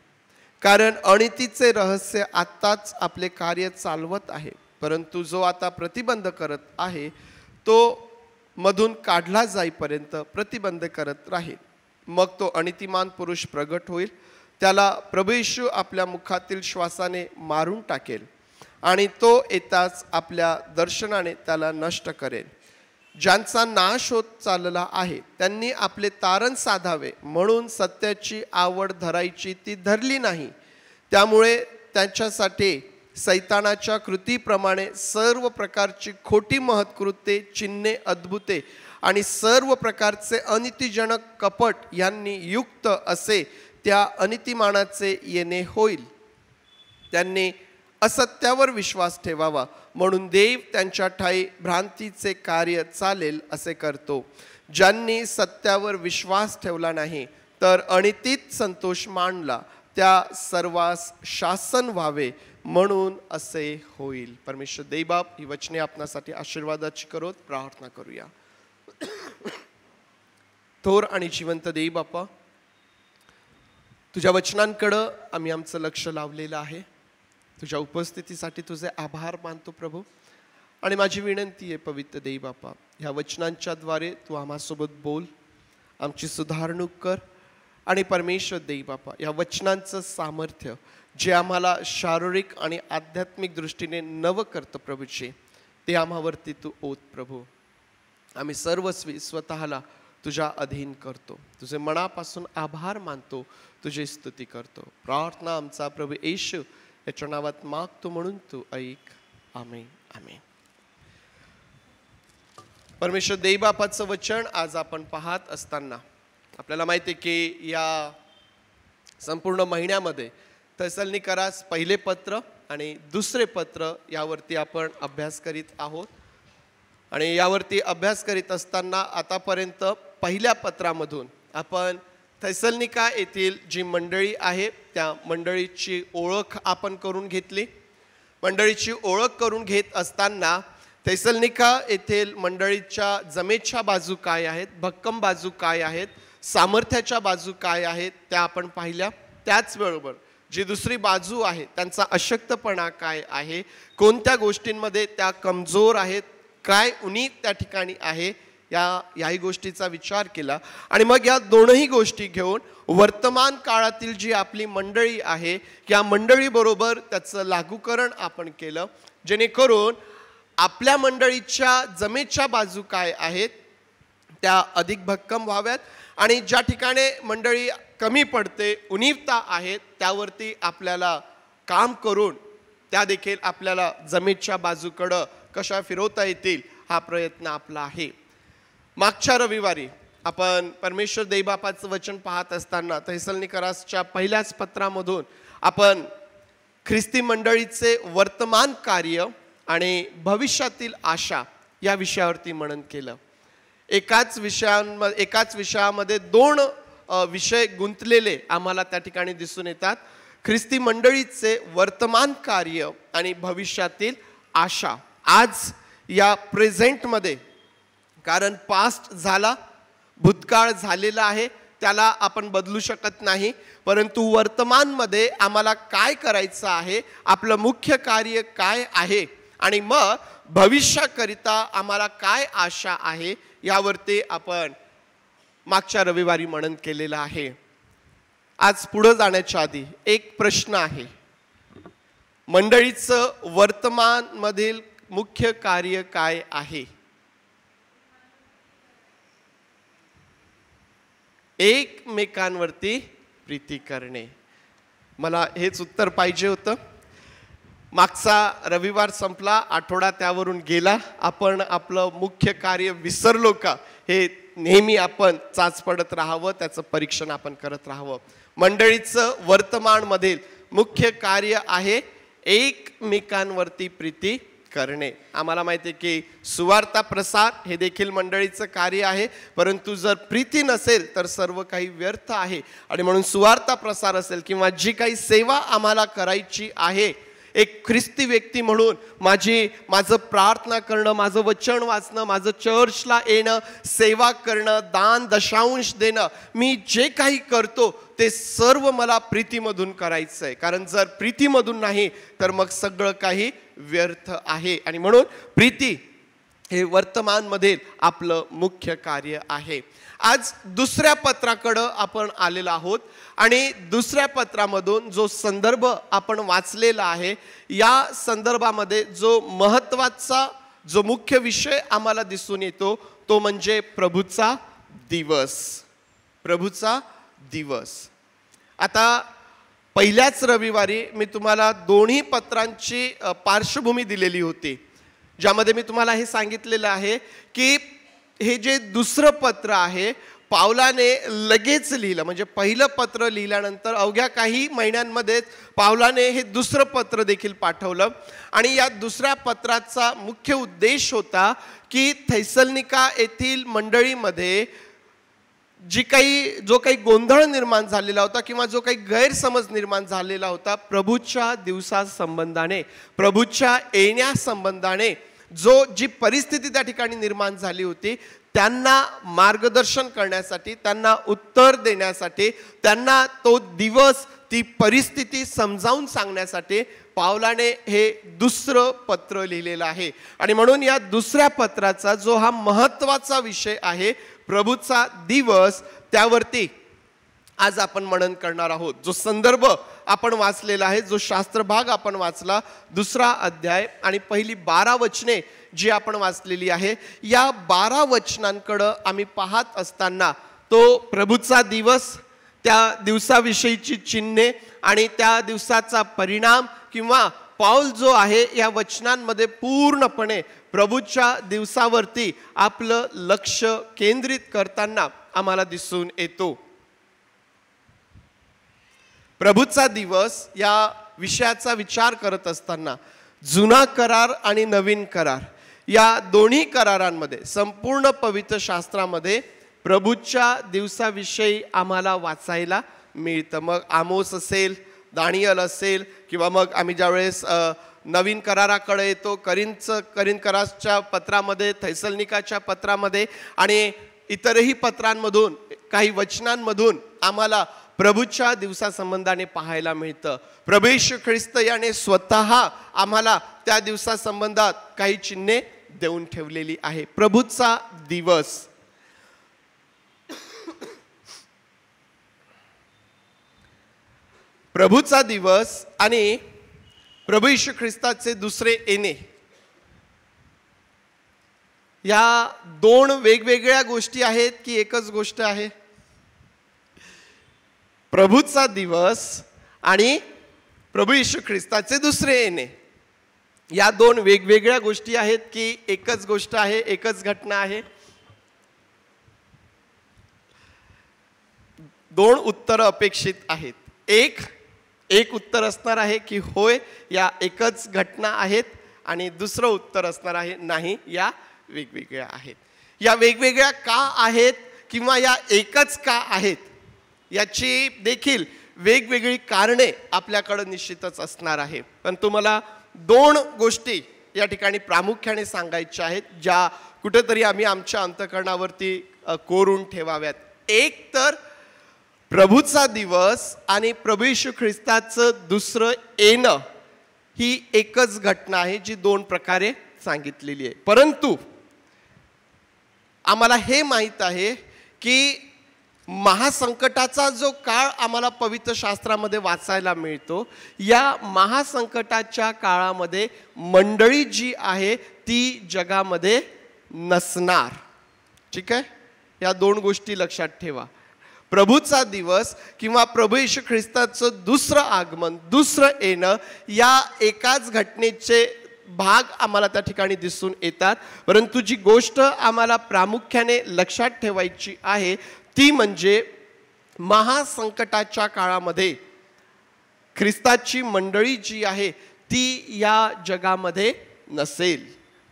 कारण अनितीचे रहस्य आत्ताच आपले कार्य चालवत आहे, परंतु जो आता प्रतिबंध करत आहे तो मधून काढला जाईपर्यंत प्रतिबंध करत राहील. मग तो अनितिमान पुरुष प्रगट होईल. त्याला प्रभू येशू आपल्या मुखातील श्वासाने मारून टाकेल आणि तो येताच आपल्या दर्शनाने त्याला नष्ट करेल. ज्यांचा नाश होत चालला आहे त्यांनी आपले तारण साधावे म्हणून सत्याची आवड धरायची ती धरली नाही. त्यामुळे त्यांच्यासाठी सैतानाच्या कृतीप्रमाणे सर्व प्रकारची खोटी महत्कृत्ये, चिन्हे, अद्भुते आणि सर्व प्रकारचे अनितीजनक कपट यांनी युक्त असे त्या अनितिमानाचे येणे होईल. त्यांनी असत्यावर विश्वास ठेवावा म्हणून देव त्यांच्या ठाई भ्रांतीचे कार्य चालेल असे करतो. ज्यांनी सत्यावर विश्वास ठेवला नाही तर अनितीत संतोष मानला त्या सर्वांस शासन व्हावे म्हणून असे होईल. परमेश्वर देवबाप ही वचने आपणासाठी आशीर्वादाची करोत. प्रार्थना करूया. थोर आणि जिवंत देव बापा, तुझ्या वचनांकडं आम्ही आमचं लक्ष लावलेलं आहे. तुझ्या उपस्थितीसाठी तुझे आभार मानतो प्रभू. आणि माझी विनंती आहे पवित्र देव बापा, ह्या वचनांच्या द्वारे तू आम्हासोबत बोल, आमची सुधारणूक कर. आणि परमेश्वर देव बापा, या वचनांचं सामर्थ्य जे आम्हाला शारीरिक आणि आध्यात्मिक दृष्टीने नवं करतं प्रभूचे, ते आम्हावरती तू ओत प्रभू. आम्ही सर्वस्वी स्वतःला तुझ्या अधीन करतो. तुझे मनापासून आभार मानतो, तुझी स्तुती करतो. प्रार्थना आमचा प्रभू येशू याच्या नावात मागतो म्हणून तू ऐक. आमेन. आमेन. परमेश्वर देवबापाचं वचन आज आपण पाहत असताना आपल्याला माहिती आहे की या संपूर्ण महिन्यामध्ये थेसलोनिकरास पहिले पत्र आणि दुसरे पत्र यावरती आपण अभ्यास करीत आहोत. आणि यावरती अभ्यास करीत असताना आतापर्यंत पहिल्या पत्रामधून आपण थेसलोनिका येथील जी मंडळी आहे त्या मंडळीची ओळख आपण करून घेतली. मंडळीची ओळख करून घेत असताना थेसलोनिका येथील मंडळीच्या जमेच्या बाजू काय आहेत, भक्कम बाजू काय आहेत, सामर्थ्याच्या बाजू काय आहेत त्या आपण पाहिल्या. त्याचबरोबर जी दुसरी बाजू आहे त्यांचा अशक्तपणा काय आहे, कोणत्या गोष्टींमध्ये त्या कमजोर आहेत, काय उणीव त्या ठिकाणी आहे, याही गोष्टीचा विचार केला. आणि मग या दोनही गोष्टी घेऊन वर्तमान काळातील जी आपली मंडळी आहे या मंडळीबरोबर त्याचं लागूकरण आपण केलं, जेणेकरून आपल्या मंडळीच्या जमेच्या बाजू काय आहेत त्या अधिक भक्कम व्हाव्यात आणि ज्या ठिकाणी मंडळी कमी पडते, उणीवता आहेत, त्यावरती आपल्याला काम करून त्या देखील आपल्याला जमेच्या बाजूकडं कशा फिरवता येतील हा प्रयत्न आपला आहे. मागच्या रविवारी आपण परमेश्वर देवबापाचं वचन पाहत असताना थेसलोनिकरासच्या पहिल्याच पत्रामधून आपण ख्रिस्ती मंडळीचे वर्तमान कार्य आणि भविष्यातील आशा या विषयावरती मनन केलं. एकाच विषयामध्ये दोन विषय गुंतलेले आम्हाला त्या ठिकाणी दिसून येतात. ख्रिस्ती मंडळीचे वर्तमान कार्य आणि भविष्यातील आशा. आज या प्रेझेंटमध्ये, कारण पास्ट झाला, भूतकाळ झालेला आहे, त्याला आपण बदलू शकत नाही, परंतु वर्तमानमध्ये आम्हाला काय करायचं आहे, आपलं मुख्य कार्य काय आहे आणि मग भविष्याकरिता आम्हाला काय आशा आहे यावरती आपण मागच्या रविवारी मनन केलेलं आहे. आज पुढे जाण्याच्या आधी एक प्रश्न आहे. मंडळीचं वर्तमानमधील मुख्य कार्य काय आहे? एकमेकांवरती प्रीती करणे. मला हेच उत्तर पाहिजे होतं. मागचा रविवार संपला, आठवडा त्यावरून गेला. आपण आपलं मुख्य कार्य विसरलो का हे नेहमी आपण चाच पडत राहावं, त्याचं परीक्षण आपण करत राहावं. मंडळीचं वर्तमानमधील मुख्य कार्य आहे एकमेकांवरती प्रीती करणे. आम्हाला माहिती आहे की सुवार्ता प्रसार हे देखील मंडळीचं कार्य आहे, परंतु जर प्रीती नसेल तर सर्व काही व्यर्थ आहे. आणि म्हणून सुवार्ता प्रसार असेल किंवा जी काही सेवा आम्हाला करायची आहे, एक ख्रिस्ती व्यक्ती म्हणून माझं प्रार्थना करणं, माझं वचन वाचणं, माझं चर्चला येणं, सेवा करणं, दान दशांश देणं, मी जे काही करतो ते सर्व मला प्रीतीमधून करायचं आहे. कारण जर प्रीतीमधून नाही तर मग सगळं काही व्यर्थ आहे. आणि म्हणून प्रीती हे वर्तमानमध्ये आपलं मुख्य कार्य आहे. आज दुसऱ्या पत्राकडं आपण आलेलो आहोत आणि दुसऱ्या पत्रामधून जो संदर्भ आपण वाचलेला आहे, या संदर्भामध्ये जो महत्त्वाचा जो मुख्य विषय आम्हाला दिसून येतो तो म्हणजे प्रभूचा दिवस. प्रभूचा दिवस. आता पहिल्याच रविवारी मी तुम्हाला दोन्ही पत्रांची पार्श्वभूमी दिलेली होती, ज्यामध्ये मी तुम्हाला हे सांगितलेलं आहे की हे जे दुसरं पत्र आहे पावलाने लगेच लिहिलं. म्हणजे पहिलं पत्र लिहिल्यानंतर अवघ्या काही महिन्यांमध्येच पावलाने हे दुसरं पत्र देखील पाठवलं. आणि या दुसऱ्या पत्राचा मुख्य उद्देश होता की थेसलोनिका येथील मंडळीमध्ये जो काही गोंधळ निर्माण झालेला होता किंवा जो काही गैरसमज निर्माण झालेला होता प्रभूच्या दिवसासंबंधाने, प्रभूच्या येण्यासंबंधाने जी परिस्थिती त्या ठिकाणी निर्माण झाली होती, त्यांना मार्गदर्शन करण्यासाठी, त्यांना उत्तर देण्यासाठी, त्यांना तो दिवस, ती परिस्थिती समजावून सांगण्यासाठी पावलाने हे दुसरं पत्र लिहिलेलं आहे. आणि म्हणून या दुसऱ्या पत्राचा जो हा महत्त्वाचा विषय आहे प्रभूचा दिवस, त्यावरती आज आपण मनन करणार आहोत. जो संदर्भ आपण वाचलेला आहे, जो शास्त्र भाग आपण वाचला, दुसरा अध्याय आणि पहिली 12 वचने जी आपण वाचलेली आहे, या 12 वचनांकडं आम्ही पाहत असताना तो प्रभूचा दिवस, त्या दिवसाविषयीची चिन्हे आणि त्या दिवसाचा परिणाम किंवा पाऊल जो आहे या वचनांमध्ये पूर्णपणे प्रभूच्या दिवसावरती आपलं लक्ष केंद्रित करताना आम्हाला दिसून येतो. प्रभूचा दिवस या विषयाचा विचार करत असताना जुना करार आणि नवीन करार या दोन्ही करारांमध्ये, संपूर्ण पवित्र शास्त्रामध्ये प्रभूच्या दिवसाविषयी आम्हाला वाचायला मिळतं. मग आमोस असेल, दानियल असेल, किंवा मग आम्ही ज्यावेळेस नवीन कराराकडे येतो, करीन कराराच्या पत्रामध्ये, थैसलनिकाच्या पत्रामध्ये आणि इतरही पत्रांमधून, काही वचनांमधून आम्हाला प्रभूच्या दिवसासंबंधाने पाहायला मिळतं. प्रभू येशू ख्रिस्त याने स्वतः आम्हाला त्या दिवसासंबंधात काही चिन्हे देऊन ठेवलेली आहे. प्रभूचा दिवस, प्रभूचा दिवस आणि प्रभू येशू ख्रिस्ताचे दुसरे येणे, या दोन वेगवेगळ्या गोष्टी आहेत की एकच गोष्ट आहे? प्रभूचा दिवस आणि प्रभू येशू ख्रिस्ताचे दुसरे येणे, या दोन वेगवेगळ्या गोष्टी आहेत की एकच गोष्ट आहे, एकच घटना आहे? दोन उत्तर अपेक्षित आहेत. एक उत्तर असणार आहे की होय, या एकच घटना आहेत, आणि दुसरं उत्तर असणार आहे नाही, या वेगवेगळ्या आहेत. या वेगवेगळ्या का आहेत किंवा या एकच का आहेत याची देखील वेगवेगळी कारणे आपल्याकडे निश्चितच असणार आहे. पण तुम्हाला दोन गोष्टी या ठिकाणी प्रामुख्याने सांगायच्या आहेत, ज्या कुठेतरी आम्ही आमच्या अंतःकरणावरती कोरून ठेवाव्यात. एक तर प्रभूचा दिवस आणि प्रभू येशू ख्रिस्ताचं दुसरं येणं ही एकच घटना आहे जी दोन प्रकारे सांगितलेली आहे. परंतु आम्हाला हे माहीत आहे की महासंकटाचा जो काळ आम्हाला पवित्र शास्त्रामध्ये वाचायला मिळतो, या महासंकटाच्या काळामध्ये मंडळी जी आहे ती जगामध्ये नसणार. ठीक आहे, या दोन गोष्टी लक्षात ठेवा. प्रभूचा दिवस किंवा प्रभू येशू ख्रिस्ताचं दुसरं आगमन, दुसरं येणं, या एकाच घटनेचे भाग आम्हाला त्या ठिकाणी दिसून येतात. परंतु जी गोष्ट आम्हाला प्रामुख्याने लक्षात ठेवायची आहे ती म्हणजे महासंकटाच्या काळामध्ये ख्रिस्ताची मंडळी जी आहे ती या जगामध्ये नसेल.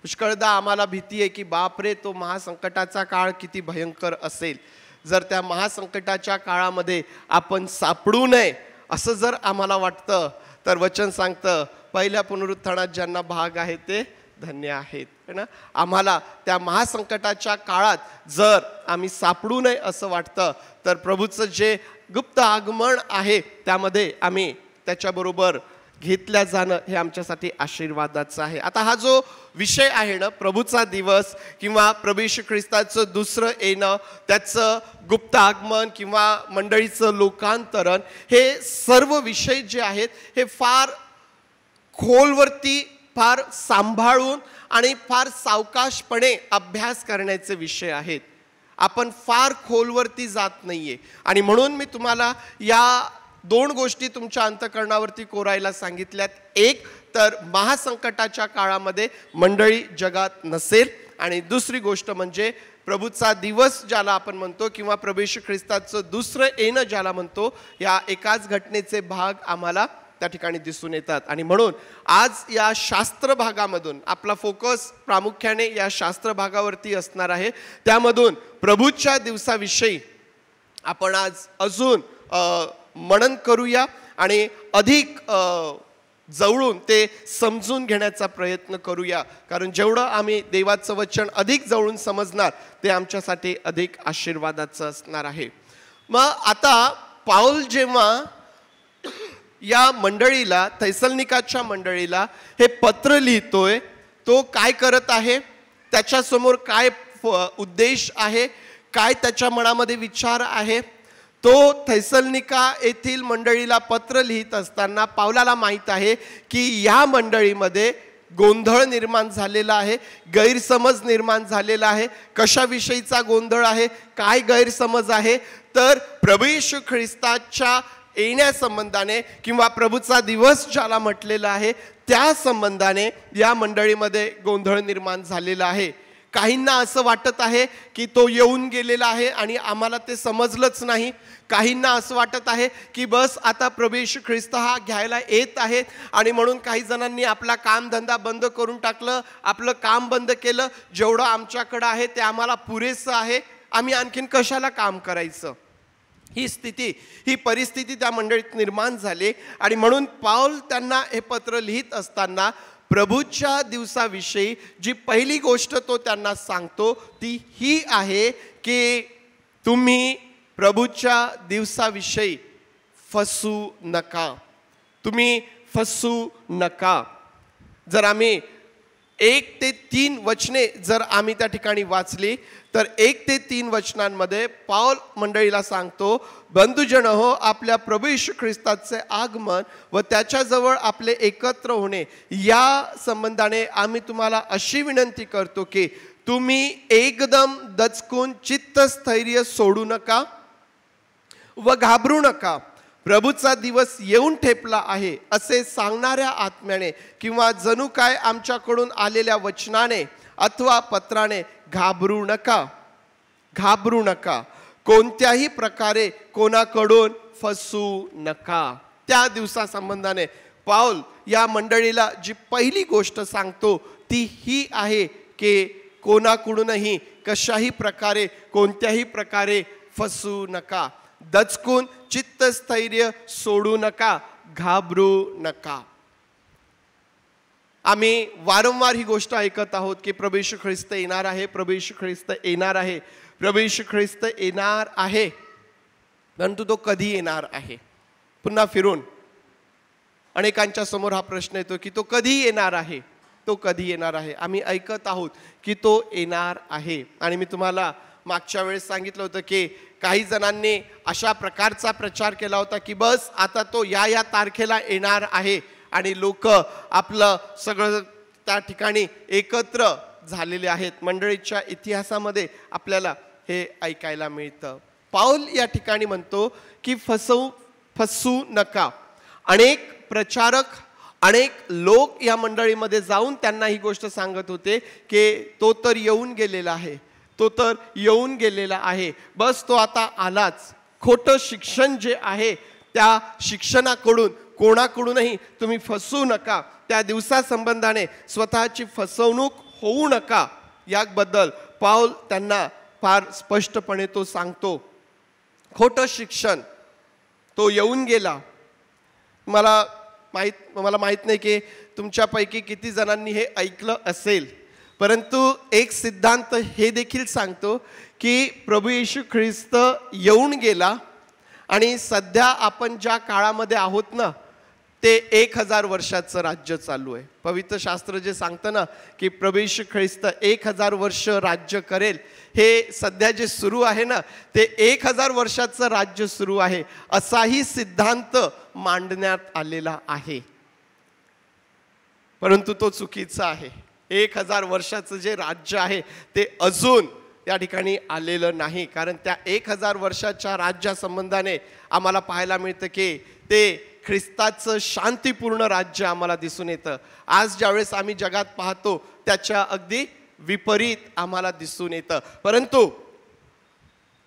पुष्कळदा आम्हाला भीती आहे की बापरे, तो महासंकटाचा काळ किती भयंकर असेल. जर त्या महासंकटाच्या काळामध्ये आपण सापडू नये असं जर आम्हाला वाटतं तर वचन सांगतं, पहिल्या पुनरुत्थानात ज्यांना भाग आहे ते धन्य आहेत. है ना? आम्हाला त्या महासंकटाच्या काळात जर आम्ही सापडू नये असं वाटतं तर प्रभूचं जे गुप्त आगमन आहे त्यामध्ये आम्ही त्याच्याबरोबर घेतल्या जाणं हे आमच्यासाठी आशीर्वादाचं आहे. आता हा जो विषय आहे ना, प्रभूचा दिवस किंवा प्रभू येशू ख्रिस्ताचं दुसरं येणं, त्याचं गुप्त आगमन किंवा मंडळीचं लोकांतरण, हे सर्व विषय जे आहेत हे फार खोलवरती, फार सांभाळून आणि फार सावकाशपणे अभ्यास करण्याचे विषय आहेत. आपण फार खोलवरती जात नाहीये आणि म्हणून मी तुम्हाला या दोन गोष्टी तुमच्या अंतःकरणावरती कोरायला सांगितल्यात. एक तर महासंकटाच्या काळामध्ये मंडळी जगात नसेल, आणि दुसरी गोष्ट म्हणजे प्रभूचा दिवस ज्याला आपण म्हणतो किंवा प्रभू येशू ख्रिस्ताचं दुसरं येणं ज्याला म्हणतो, या एकाच घटनेचे भाग आम्हाला त्या ठिकाणी दिसून येतात. आणि म्हणून आज या शास्त्र भागामधून आपला फोकस प्रामुख्याने या शास्त्र भागावरती असणार आहे. त्यामधून प्रभूच्या दिवसाविषयी आपण आज अजून मनन करूया आणि अधिक जवळून ते समजून घेण्याचा प्रयत्न करूया. कारण जेवढं आम्ही देवाचं वचन अधिक जवळून समजणार ते आमच्यासाठी अधिक आशीर्वादाचं असणार आहे. मग आता पाऊल जेव्हा या मंडळीला, थैसलनिकाच्या मंडळीला हे पत्र लिहितोय, तो काय करत आहे, त्याच्यासमोर काय उद्देश आहे, काय त्याच्या मनामध्ये विचार आहे, तो थैसलनिका येथील मंडळीला पत्र लिहित असताना पावलाला माहीत आहे की या मंडळीमध्ये गोंधळ निर्माण झालेला आहे, गैरसमज निर्माण झालेला आहे. कशाविषयीचा गोंधळ आहे, काय गैरसमज आहे, तर प्रभू येशू ख्रिस्ताच्या येण्यासंबंधाने किंवा प्रभूचा दिवस ज्याला म्हटलेला आहे त्या संबंधाने या मंडळीमध्ये गोंधळ निर्माण झालेला आहे. काहींना असं वाटत आहे की तो येऊन गेलेला आहे आणि आम्हाला ते समजलंच नाही. काहींना असं वाटत आहे की बस आता प्रभू येशू ख्रिस्त हा घ्यायला येत आहे आणि म्हणून काही जणांनी आपला कामधंदा बंद करून टाकलं, आपलं काम बंद केलं, जेवढं आमच्याकडं आहे ते आम्हाला पुरेसं आहे आम्ही आणखीन कशाला काम करायचं, ही स्थिती, ही परिस्थिती त्या मंडळीत निर्माण झाली. आणि म्हणून पाऊल त्यांना हे पत्र लिहित असताना प्रभूच्या दिवसाविषयी जी पहिली गोष्ट तो त्यांना सांगतो ती ही आहे की तुम्ही प्रभूच्या दिवसाविषयी फसू नका, तुम्ही फसू नका. जर आम्ही 1 ते 3 वचने जर आम्ही त्या ठिकाणी वाचली तर 1 ते 3 वचनांमध्ये पाऊल मंडळीला सांगतो, बंधुजन हो, आपल्या प्रभू येशू ख्रिस्ताचे आगमन व त्याच्याजवळ आपले एकत्र होणे या संबंधाने आम्ही तुम्हाला अशी विनंती करतो की तुम्ही एकदम दचकून चित्तस्थैर्य सोडू नका व घाबरू नका. प्रभूचा दिवस येऊन ठेपला आहे असे सांगणाऱ्या आत्म्याने किंवा जणू काय आमच्याकडून आलेल्या वचनाने अथवा पत्राने घाबरू नका, घाबरू नका. कोणत्याही प्रकारे कोणाकडून फसू नका. त्या दिवसासंबंधाने पाऊल या मंडळीला जी पहिली गोष्ट सांगतो ती ही आहे की कोणाकडूनही कशाही प्रकारे कोणत्याही प्रकारे फसू नका, दचकून चित्तस्थैर्य सोडू नका, घाबरू नका. आम्ही वारंवार ही गोष्ट ऐकत आहोत की प्रभू येशू ख्रिस्त येणार आहे, प्रभू येशू ख्रिस्त येणार आहे, प्रभू येशू ख्रिस्त येणार आहे. परंतु तो कधी येणार आहे? पुन्हा फिरून अनेकांच्या समोर हा प्रश्न येतो की तो कधी येणार आहे, तो कधी येणार आहे. आम्ही ऐकत आहोत की तो येणार आहे. आणि मी तुम्हाला मागच्या वेळेस सांगितलं होतं की काही जणांनी अशा प्रकारचा प्रचार केला होता की बस आता तो या तारखेला येणार आहे आणि लोक आपलं सगळं त्या ठिकाणी एकत्र झालेले आहेत. मंडळीच्या इतिहासामध्ये आपल्याला हे ऐकायला मिळतं. पाऊल या ठिकाणी म्हणतो की फसू नका. अनेक प्रचारक, अनेक लोक या मंडळीमध्ये जाऊन त्यांना ही गोष्ट सांगत होते की तो तर येऊन गेलेला आहे, तो तर येऊन गेलेला आहे, बस तो आता आलाच. खोटं शिक्षण जे आहे त्या शिक्षणाकडून कोणाकडूनही तुम्ही फसू नका. त्या दिवसासंबंधाने स्वतःची फसवणूक होऊ नका याबद्दल पाऊल त्यांना फार स्पष्टपणे तो सांगतो. खोटं शिक्षण तो येऊन गेला. मला माहीत नाही की तुमच्यापैकी किती जणांनी हे ऐकलं असेल, परंतु एक सिद्धांत हे देखील सांगतो की प्रभू येशू ख्रिस्त येऊन गेला आणि सध्या आपण ज्या काळामध्ये आहोत ना ते 1000 वर्षाचं राज्य चालू आहे. पवित्र शास्त्र जे सांगतं ना की प्रभू येशू ख्रिस्त 1000 वर्ष राज्य करेल, हे सध्या जे सुरू आहे ना ते 1000 वर्षाचं राज्य सुरू आहे असाही सिद्धांत मांडण्यात आलेला आहे. परंतु तो चुकीचा आहे. 1000 वर्षाचं जे राज्य आहे ते अजून त्या ठिकाणी आलेलं नाही. कारण त्या 1000 वर्षाच्या राज्यासंबंधाने आम्हाला पाहायला मिळतं की ते ख्रिस्ताचं शांतीपूर्ण राज्य आम्हाला दिसून येतं. आज ज्यावेळेस आम्ही जगात पाहतो त्याच्या अगदी विपरीत आम्हाला दिसून येतं. परंतु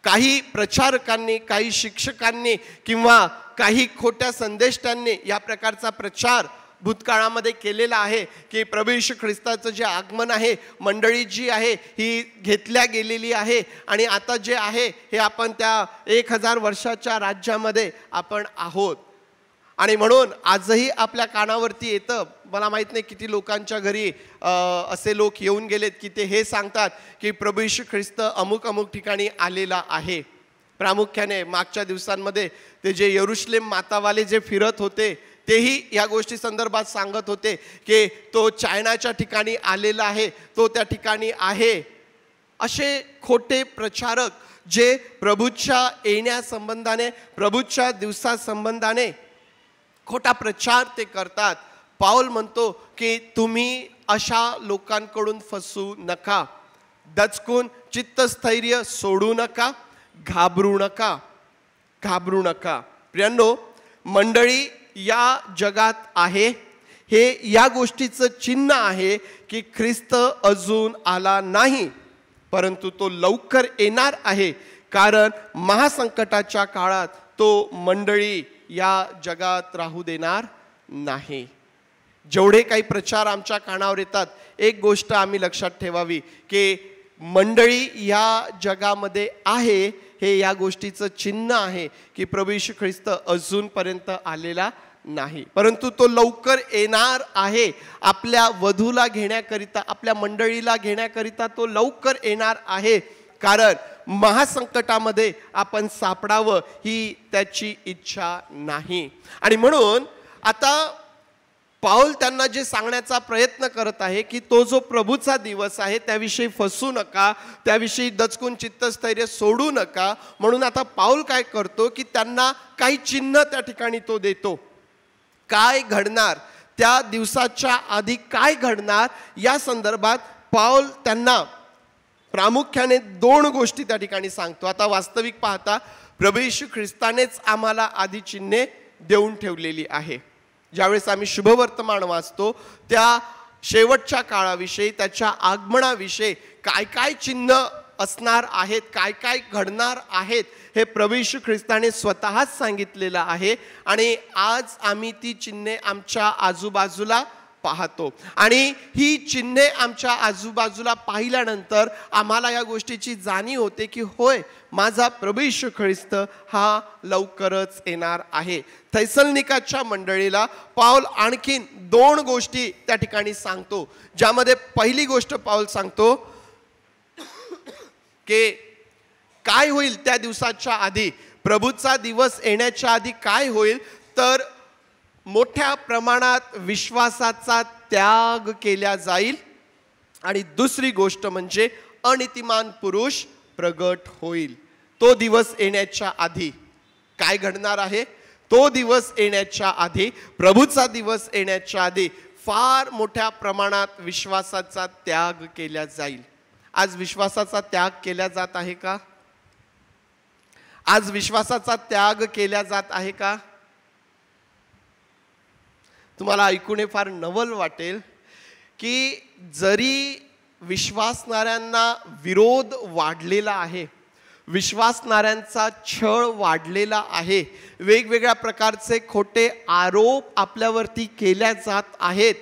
काही प्रचारकांनी, काही शिक्षकांनी किंवा काही खोट्या संदेष्टांनी या प्रकारचा प्रचार भूतकाळामध्ये केलेला आहे की प्रभू येशू ख्रिस्ताचं जे आगमन आहे, मंडळी जी आहे ही घेतल्या गेलेली आहे आणि आता जे आहे हे आपण त्या 1000 वर्षाच्या राज्यामध्ये आपण आहोत. आणि म्हणून आजही आपल्या कानावरती येतं. मला माहीत नाही किती लोकांच्या घरी असे लोक येऊन गेलेत की ते हे सांगतात की प्रभू येशू ख्रिस्त अमुक अमुक ठिकाणी आलेला आहे. प्रामुख्याने मागच्या दिवसांमध्ये ते जे यरुशलेम मातावाले जे फिरत होते तेही या गोष्टी संदर्भात सांगत होते की तो चायनाच्या ठिकाणी आलेला आहे, तो त्या ठिकाणी आहे. असे खोटे प्रचारक जे प्रभूच्या येण्यासंबंधाने, प्रभूच्या दिवसासंबंधाने खोटा प्रचार ते करतात. पाऊल म्हणतो की तुम्ही अशा लोकांकडून फसू नका, दचकून चित्तस्थैर्य सोडू नका, घाबरू नका, घाबरू नका. प्रियांनो, मंडळी या जगात आहे हे या गोष्टीचं चिन्ह आहे की ख्रिस्त अजून आला नाही, परंतु तो लवकर येणार आहे. कारण महासंकटाच्या काळात तो मंडळी या जगात राहू देणार नाही. जेवढे काही प्रचार आमच्या कानावर येतात एक गोष्ट आम्ही लक्षात ठेवावी की मंडळी या जगामध्ये आहे हे या गोष्टीचं चिन्ह आहे की प्रभू येशू ख्रिस्त अजूनपर्यंत आलेला नाही, परंतु तो लवकर येणार आहे. आपल्या वधूला घेण्याकरिता, आपल्या मंडळीला घेण्याकरिता तो लवकर येणार आहे, कारण महासंकटामध्ये आपण सापडावं ही त्याची इच्छा नाही. आणि म्हणून आता पाऊल त्यांना जे सांगण्याचा प्रयत्न करत आहे की तो जो प्रभूचा दिवस आहे त्याविषयी फसू नका, त्याविषयी दचकून चित्तस्थैर्य सोडू नका. म्हणून आता पाऊल काय करतो की त्यांना काही चिन्ह त्या ठिकाणी तो देतो. काय घडणार, त्या दिवसाच्या आधी काय घडणार या संदर्भात पाऊल त्यांना प्रामुख्याने 2 गोष्टी त्या ठिकाणी सांगतो. आता वास्तविक पाहता प्रभू येशू ख्रिस्तानेच आम्हाला आधी चिन्हे देऊन ठेवलेली आहे. ज्यावेळेस आम्ही शुभवर्तमान वाचतो त्या शेवटच्या काळाविषयी, त्याच्या आगमनाविषयी काय काय चिन्ह असणार आहेत, काय काय घडणार आहेत हे प्रभू येशू ख्रिस्ताने स्वतःच सांगितलेलं आहे. आणि आज आम्ही ती चिन्हे आमच्या आजूबाजूला पाहतो आणि ही चिन्हे आमच्या आजूबाजूला पाहिल्यानंतर आम्हाला या गोष्टीची जाणीव होते की होय, माझा प्रभू येशू ख्रिस्त हा लवकरच येणार आहे. थैसलनिकाच्या मंडळीला पाऊल आणखीन 2 गोष्टी त्या ठिकाणी सांगतो, ज्यामध्ये पहिली गोष्ट पाऊल सांगतो की काय होईल त्या दिवसाच्या आधी, प्रभूचा दिवस येण्याच्या आधी काय होईल, तर मोठ्या प्रमाणात विश्वासाचा त्याग केला जाईल. आणि दुसरी गोष्ट म्हणजे अनीतिमान पुरुष प्रगट होईल. तो दिवस येण्याच्या आधी काय घडणार आहे, तो दिवस येण्याच्या आधी, प्रभूचा दिवस येण्याच्या आधी फार मोठ्या प्रमाणात विश्वासाचा त्याग केला जाईल. आज विश्वासाचा त्याग केला जात आहे का? आज विश्वासाचा त्याग केला जात आहे का? तुम्हाला ऐकून हे फार नवल वाटेल की जरी विश्वासणाऱ्यांना विरोध वाढलेला आहे, विश्वासणाऱ्यांचा छळ वाढलेला आहे, वेगवेगळ्या प्रकारचे खोटे आरोप आपल्यावरती केल्या जात आहेत,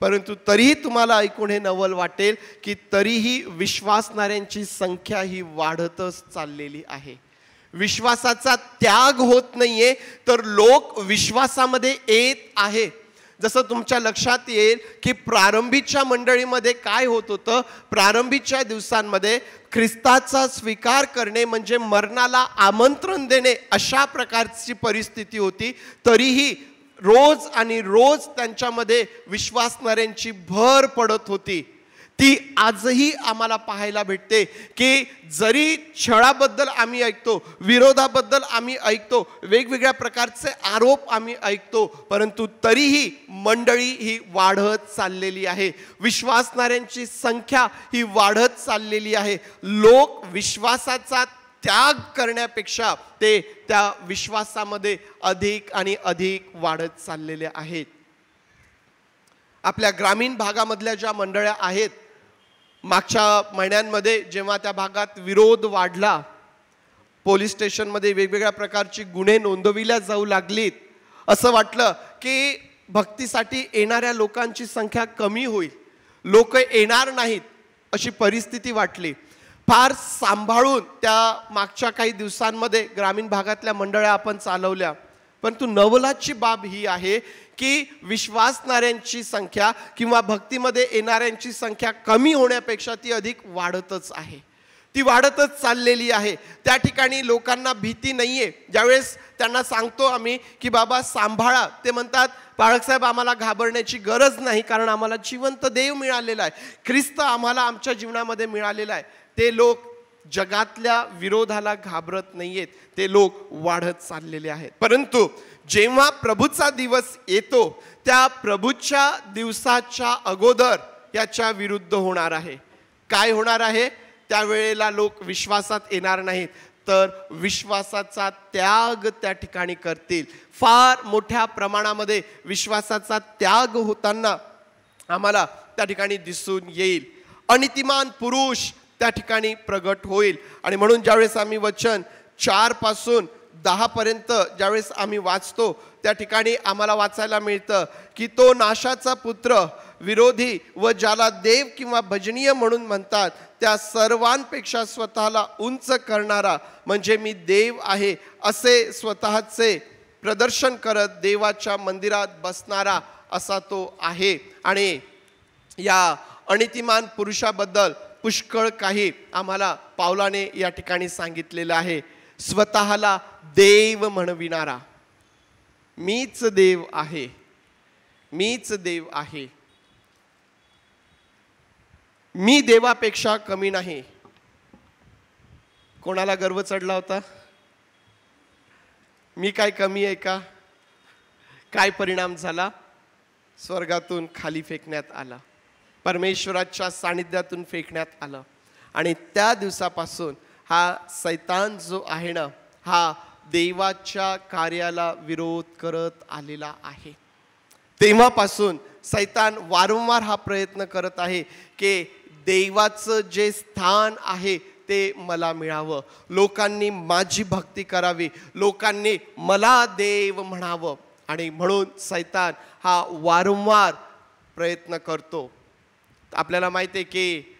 परंतु तरीही तुम्हाला ऐकून हे नवल वाटेल की तरीही विश्वासणाऱ्यांची संख्या ही वाढतच चाललेली आहे. विश्वासाचा त्याग होत नाहीये, तर लोक विश्वासामध्ये येत आहे. जसं तुमच्या लक्षात येईल की प्रारंभीच्या मंडळीमध्ये काय होत होतं, प्रारंभीच्या दिवसांमध्ये ख्रिस्ताचा स्वीकार करणे म्हणजे मरणाला आमंत्रण देणे अशा प्रकारची परिस्थिती होती. तरीही रोज आणि रोज त्यांच्यामध्ये विश्वासणाऱ्यांची भर पडत होती. ती आजही आम्हाला पाहायला भेटते की जरी छळाबद्दल आम्ही ऐकतो, विरोधाबद्दल आम्ही ऐकतो, वेगवेगळ्या प्रकारचे आरोप आम्ही ऐकतो, परंतु तरीही मंडळी ही वाढत चाललेली आहे. विश्वासणाऱ्यांची संख्या ही वाढत चाललेली आहे. लोक विश्वासाचा त्याग करण्यापेक्षा ते त्या विश्वासामध्ये अधिक आणि अधिक वाढत चाललेले आहेत. आपल्या ग्रामीण भागामधल्या ज्या मंडळ्या आहेत, मागच्या महिन्यांमध्ये जेव्हा त्या भागात विरोध वाढला, पोलीस स्टेशनमध्ये वेगवेगळ्या प्रकारची गुन्हे नोंदविल्या जाऊ लागलीत, असं वाटलं की भक्तीसाठी येणाऱ्या लोकांची संख्या कमी होईल, लोक येणार नाहीत अशी परिस्थिती वाटली. फार सांभाळून त्या मागच्या काही दिवसांमध्ये ग्रामीण भागातल्या मंडळ्या आपण चालवल्या, परंतु नवलाची बाब ही आहे की विश्वासणाऱ्यांची संख्या किंवा भक्तीमध्ये येणाऱ्यांची संख्या कमी होण्यापेक्षा ती अधिक वाढतच आहे, ती वाढतच चाललेली आहे. त्या ठिकाणी लोकांना भीती नाहीये. ज्यावेळेस त्यांना सांगतो आम्ही की बाबा सांभाळा, ते म्हणतात बाळकसाहेब आम्हाला घाबरण्याची गरज नाही, कारण आम्हाला जिवंत देव मिळालेला आहे, ख्रिस्त आम्हाला आमच्या जीवनामध्ये मिळालेला आहे. ते लोक जगातल्या विरोधाला घाबरत नाहीयेत, ते लोक वाढत चाललेले आहेत. परंतु जेव्हा प्रभूचा दिवस येतो, त्या प्रभूच्या दिवसाच्या अगोदर याच्या विरुद्ध होणार आहे. काय होणार आहे? त्यावेळेला लोक विश्वासात येणार नाहीत, तर विश्वासाचा त्याग त्या ठिकाणी करतील. फार मोठ्या प्रमाणामध्ये विश्वासाचा त्याग होताना आम्हाला त्या ठिकाणी दिसून येईल. अनीतिमान पुरुष त्या ठिकाणी प्रगट होईल. आणि म्हणून ज्यावेळेस आम्ही वचन 4 पासून 10 पर्यंत ज्यावेळेस आम्ही वाचतो, त्या ठिकाणी आम्हाला वाचायला मिळतं की तो नाशाचा पुत्र विरोधी व ज्याला देव किंवा भजनीय म्हणून म्हणतात त्या सर्वांपेक्षा स्वतःला उंच करणारा म्हणजे मी देव आहे असे स्वतःचे प्रदर्शन करत देवाच्या मंदिरात बसणारा असा तो आहे. आणि या अनितिमान पुरुषाबद्दल पुष्कळ काही आम्हाला पावलाने या ठिकाणी सांगितलेलं आहे. स्वतःला देव म्हणविणारा, मीच देव आहे, मीच देव आहे, मी देवापेक्षा कमी नाही. कोणाला गर्व चढला होता? मी काय कमी आहे का? काय परिणाम झाला? स्वर्गातून खाली फेकण्यात आला, परमेश्वराच्या सानिध्यातून फेकण्यात आलं. आणि त्या दिवसापासून हा सैतान जो आहे ना, हा देवाच्या कार्याला विरोध करत आलेला आहे. तेव्हापासून सैतान वारंवार हा प्रयत्न करत आहे की देवाचं जे स्थान आहे ते मला मिळावं, लोकांनी माझी भक्ती करावी, लोकांनी मला देव म्हणावं. आणि म्हणून सैतान हा वारंवार प्रयत्न करतो. आपल्याला माहिती आहे की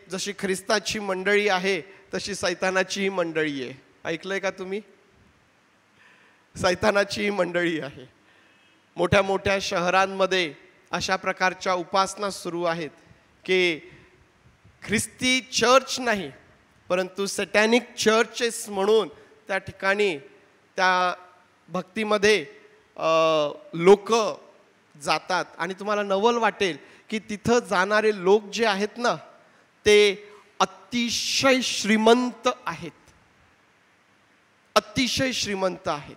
जशी ख्रिस्ताची मंडळी आहे तशी सैतानाचीही मंडळी आहे. ऐकलंय का तुम्ही? सैतानाची मंडळी आहे. मोठ्या मोठ्या शहरांमध्ये अशा प्रकारच्या उपासना सुरू आहेत की ख्रिस्ती चर्च नाही परंतु सॅटॅनिक चर्चेस म्हणून त्या ठिकाणी त्या भक्तीमध्ये लोक जातात. आणि तुम्हाला नवल वाटेल की तिथं जाणारे लोक जे आहेत ना ते अतिशय श्रीमंत आहेत, अतिशय श्रीमंत आहेत.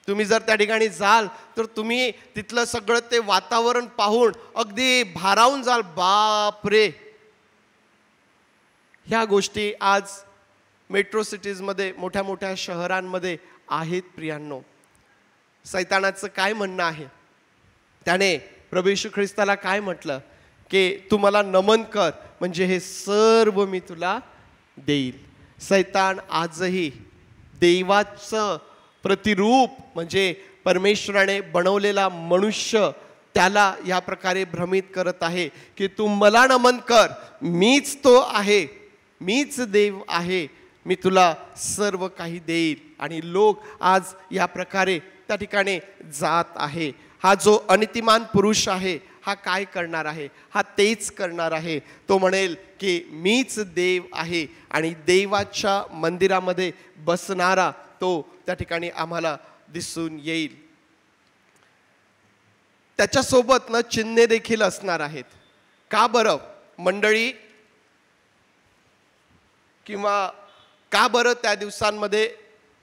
तुम्ही जर त्या ठिकाणी जाल तर तुम्ही तिथलं सगळं ते वातावरण पाहून अगदी भारावून जाल. बापरे, ह्या गोष्टी आज मेट्रो सिटीजमध्ये, मोठ्या मोठ्या शहरांमध्ये आहेत. प्रियांनो, सैतानाचं काय म्हणणं आहे? त्याने प्रभू येशू ख्रिस्ताला काय म्हटलं की तू मला नमन कर म्हणजे हे सर्व मी तुला देईल. सैतान आजही देवाचं प्रतिरूप म्हणजे परमेश्वराने बनवलेला मनुष्य त्याला या प्रकारे भ्रमित करत आहे की तू मला नमन कर, मीच तो आहे, मीच देव आहे, मी तुला सर्व काही देईल. आणि लोक आज या प्रकारे त्या ठिकाणी जात आहे. हा जो अनितिमान पुरुष आहे हा काय करणार आहे? हा तेच करणार आहे. तो म्हणेल की मीच देव आहे आणि देवाच्या मंदिरामध्ये बसणारा तो त्या ठिकाणी आम्हाला दिसून येईल. त्याच्यासोबत ना चिन्हे देखील असणार आहेत. का बरं मंडळी? किंवा का बरं त्या दिवसांमध्ये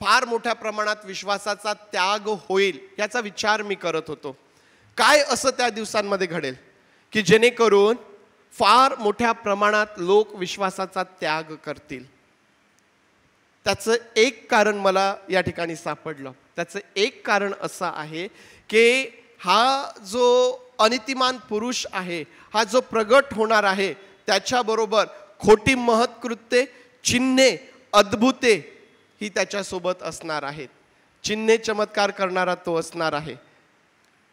फार मोठ्या प्रमाणात विश्वासाचा त्याग होईल याचा विचार मी करत होतो. काय असं त्या दिवसांमध्ये घडेल की जेणेकरून फार मोठ्या प्रमाणात लोक विश्वासाचा त्याग करतील? त्याचं एक कारण मला या ठिकाणी सापडलं. त्याचं एक कारण असं आहे की हा जो अनितिमान पुरुष आहे, हा जो प्रगट होणार आहे, त्याच्याबरोबर खोटी महत्कृत्ये, चिन्हे, अद्भुते ही त्याच्यासोबत असणार आहेत. चिन्हे चमत्कार करणारा तो असणार आहे,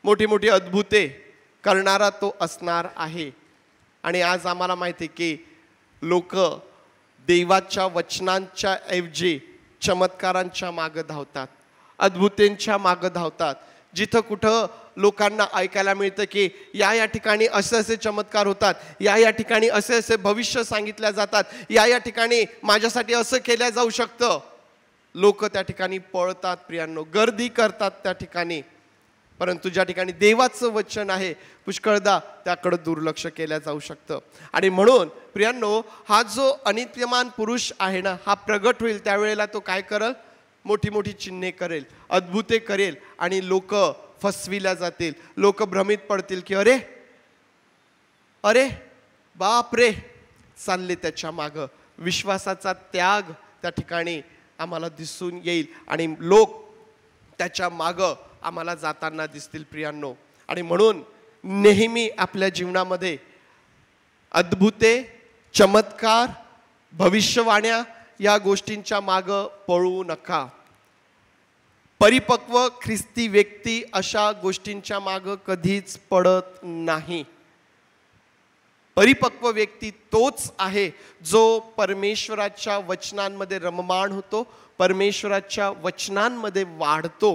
मोठी मोठी अद्भुते करणारा तो असणार आहे. आणि आज आम्हाला माहिती आहे की लोक देवाच्या वचनांच्या ऐवजी चमत्कारांच्या मागं धावतात, अद्भुतांच्या मागं धावतात. जिथं कुठं लोकांना ऐकायला मिळतं की या ठिकाणी असे असे चमत्कार होतात, या ठिकाणी असे असे भविष्य सांगितल्या जातात, या ठिकाणी माझ्यासाठी असं केलं जाऊ शकतं, लोक त्या ठिकाणी पळतात. प्रियांनो, गर्दी करतात त्या ठिकाणी. परंतु ज्या ठिकाणी देवाचं वचन आहे पुष्कळदा त्याकडे दुर्लक्ष केलं जाऊ शकतं. आणि म्हणून प्रियांनो, हा जो अनित्यमान पुरुष आहे ना, हा प्रगट होईल त्यावेळेला तो काय करेल? मोठी मोठी चिन्हे करेल, अद्भुते करेल आणि लोक फसविल्या जातील. लोक भ्रमित पडतील की अरे अरे बाप रे, चालले त्याच्या मागं. विश्वासाचा त्याग त्या ठिकाणी आम्हाला दिसून येईल आणि लोक त्याच्या मागं आम्हाला जाताना दिसतील. प्रियांनो, आणि म्हणून नेहमी आपल्या जीवनामध्ये अद्भुते, चमत्कार, भविष्यवाण्या या गोष्टींच्या मागं पळू नका. परिपक्व ख्रिस्ती व्यक्ती अशा गोष्टींच्या मागं कधीच पडत नाही. परिपक्व व्यक्ती तोच आहे जो परमेश्वराच्या वचनांमध्ये रममाण होतो, परमेश्वराच्या वचनांमध्ये वाढतो,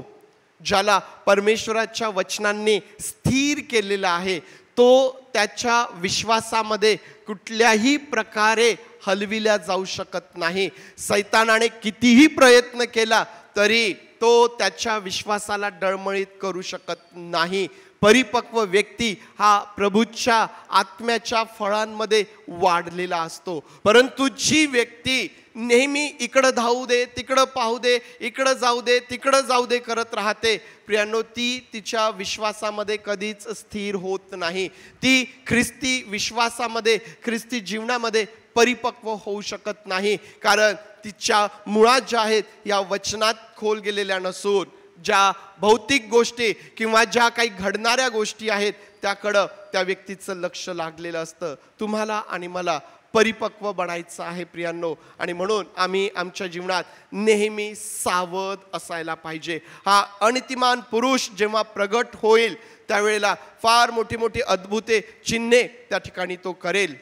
ज्याला परमेश्वराच्या वचनांनी स्थिर केलेला आहे, तो त्याच्या विश्वासामध्ये कुठल्याही प्रकारे हलविल्या जाऊ शकत नाही. सैतानाने कितीही प्रयत्न केला तरी तो त्याच्या विश्वासाला डळमळीत करू शकत नाही. परिपक्व व्यक्ती हा प्रभूच्या आत्म्याच्या फळांमध्ये वाढलेला असतो. परंतु जी व्यक्ती नेहमी इकडं धावू दे, तिकडं पाहू दे, इकडं जाऊ दे, तिकडं जाऊ दे करत राहते, प्रियांनो, ती तिच्या विश्वासामध्ये कधीच स्थिर होत नाही. ती ख्रिस्ती विश्वासामध्ये, ख्रिस्ती जीवनामध्ये परिपक्व होऊ शकत नाही. कारण तिच्या मुळात ज्या आहेत या वचनात खोल गेलेल्या नसून ज्या भौतिक गोष्टी किंवा ज्या काही घडणाऱ्या गोष्टी आहेत त्याकडं त्या व्यक्तीचं लक्ष लागलेलं असतं. तुम्हाला आणि मला परिपक्व बनायचं आहे प्रियांनो, आणि म्हणून आम्ही आमच्या जीवनात नेहमी सावध असायला पाहिजे. हा अनितिमान पुरुष जेव्हा प्रगट होईल त्यावेळेला फार मोठी मोठी अद्भुते चिन्हे त्या ठिकाणी तो करेल.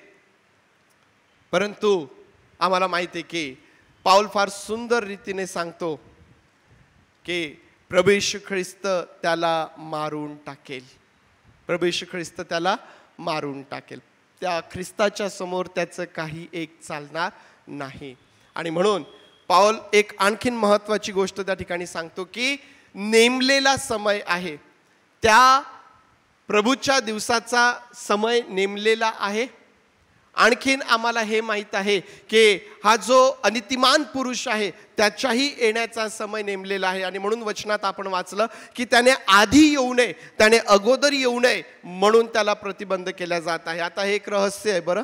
परंतु आम्हाला माहिती आहे की पाऊल फार सुंदर रीतीने सांगतो की प्रभू येशू ख्रिस्त त्याला मारून टाकेल. प्रभू येशू ख्रिस्त त्याला मारून टाकेल. त्या ख्रिस्ताच्या समोर त्याचं काही एक चालणार नाही. आणि म्हणून पाऊल एक आणखीन महत्त्वाची गोष्ट त्या ठिकाणी सांगतो की नेमलेला समय आहे, त्या प्रभूच्या दिवसाचा समय नेमलेला आहे. आणखीन आम्हाला हे माहीत आहे की हा जो अनितिमान पुरुष आहे त्याच्याही येण्याचा समय नेमलेला आहे. आणि म्हणून वचनात आपण वाचलं की त्याने आधी येऊ नये, त्याने अगोदर येऊ नये म्हणून त्याला प्रतिबंध केला जात आहे. आता हे एक रहस्य आहे बरं,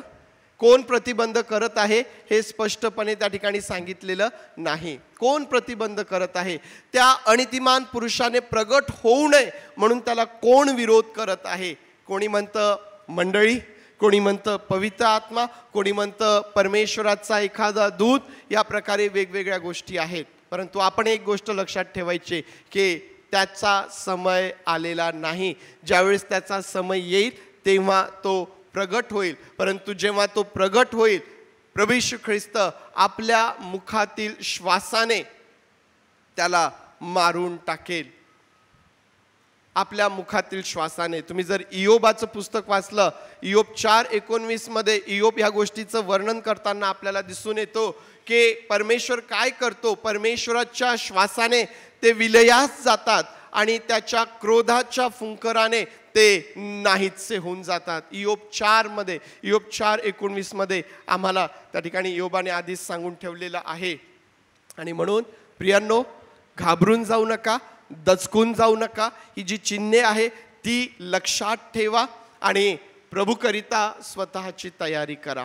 कोण प्रतिबंध करत आहे हे स्पष्टपणे त्या ठिकाणी सांगितलेलं नाही. कोण प्रतिबंध करत आहे? त्या अनितिमान पुरुषाने प्रगट होऊ नये म्हणून त्याला कोण विरोध करत आहे? कोणी म्हणतं मंडळी, कोणी म्हणतं पवित्र आत्मा, कोणी म्हणतं परमेश्वराचा एखादा दूत. या प्रकारे वेगवेगळ्या गोष्टी आहेत. परंतु आपण एक गोष्ट लक्षात ठेवायची की त्याचा समय आलेला नाही. ज्यावेळेस त्याचा समय येईल तेव्हा तो प्रगट होईल. परंतु जेव्हा तो प्रगट होईल प्रभू येशू ख्रिस्त आपल्या मुखातील श्वासाने त्याला मारून टाकेल. आपल्या मुखातील श्वासाने. तुम्ही जर इयोबाचं पुस्तक वाचलं, इयोब 4:19 मध्ये इयोब ह्या गोष्टीचं वर्णन करताना आपल्याला दिसून येतो की परमेश्वर काय करतो. परमेश्वराच्या श्वासाने ते विलयास जातात आणि त्याच्या क्रोधाच्या फुंकराने ते नाहीतसे होऊन जातात. इयोब 4 इयोब 4:19 मध्ये आम्हाला त्या ठिकाणी इयोबाने आधीच सांगून ठेवलेलं आहे. आणि म्हणून प्रियांनो, घाबरून जाऊ नका, दचकून जाऊ नका. ही जी चिन्हे आहे ती लक्षात ठेवा आणि प्रभूकरिता स्वतःची तयारी करा.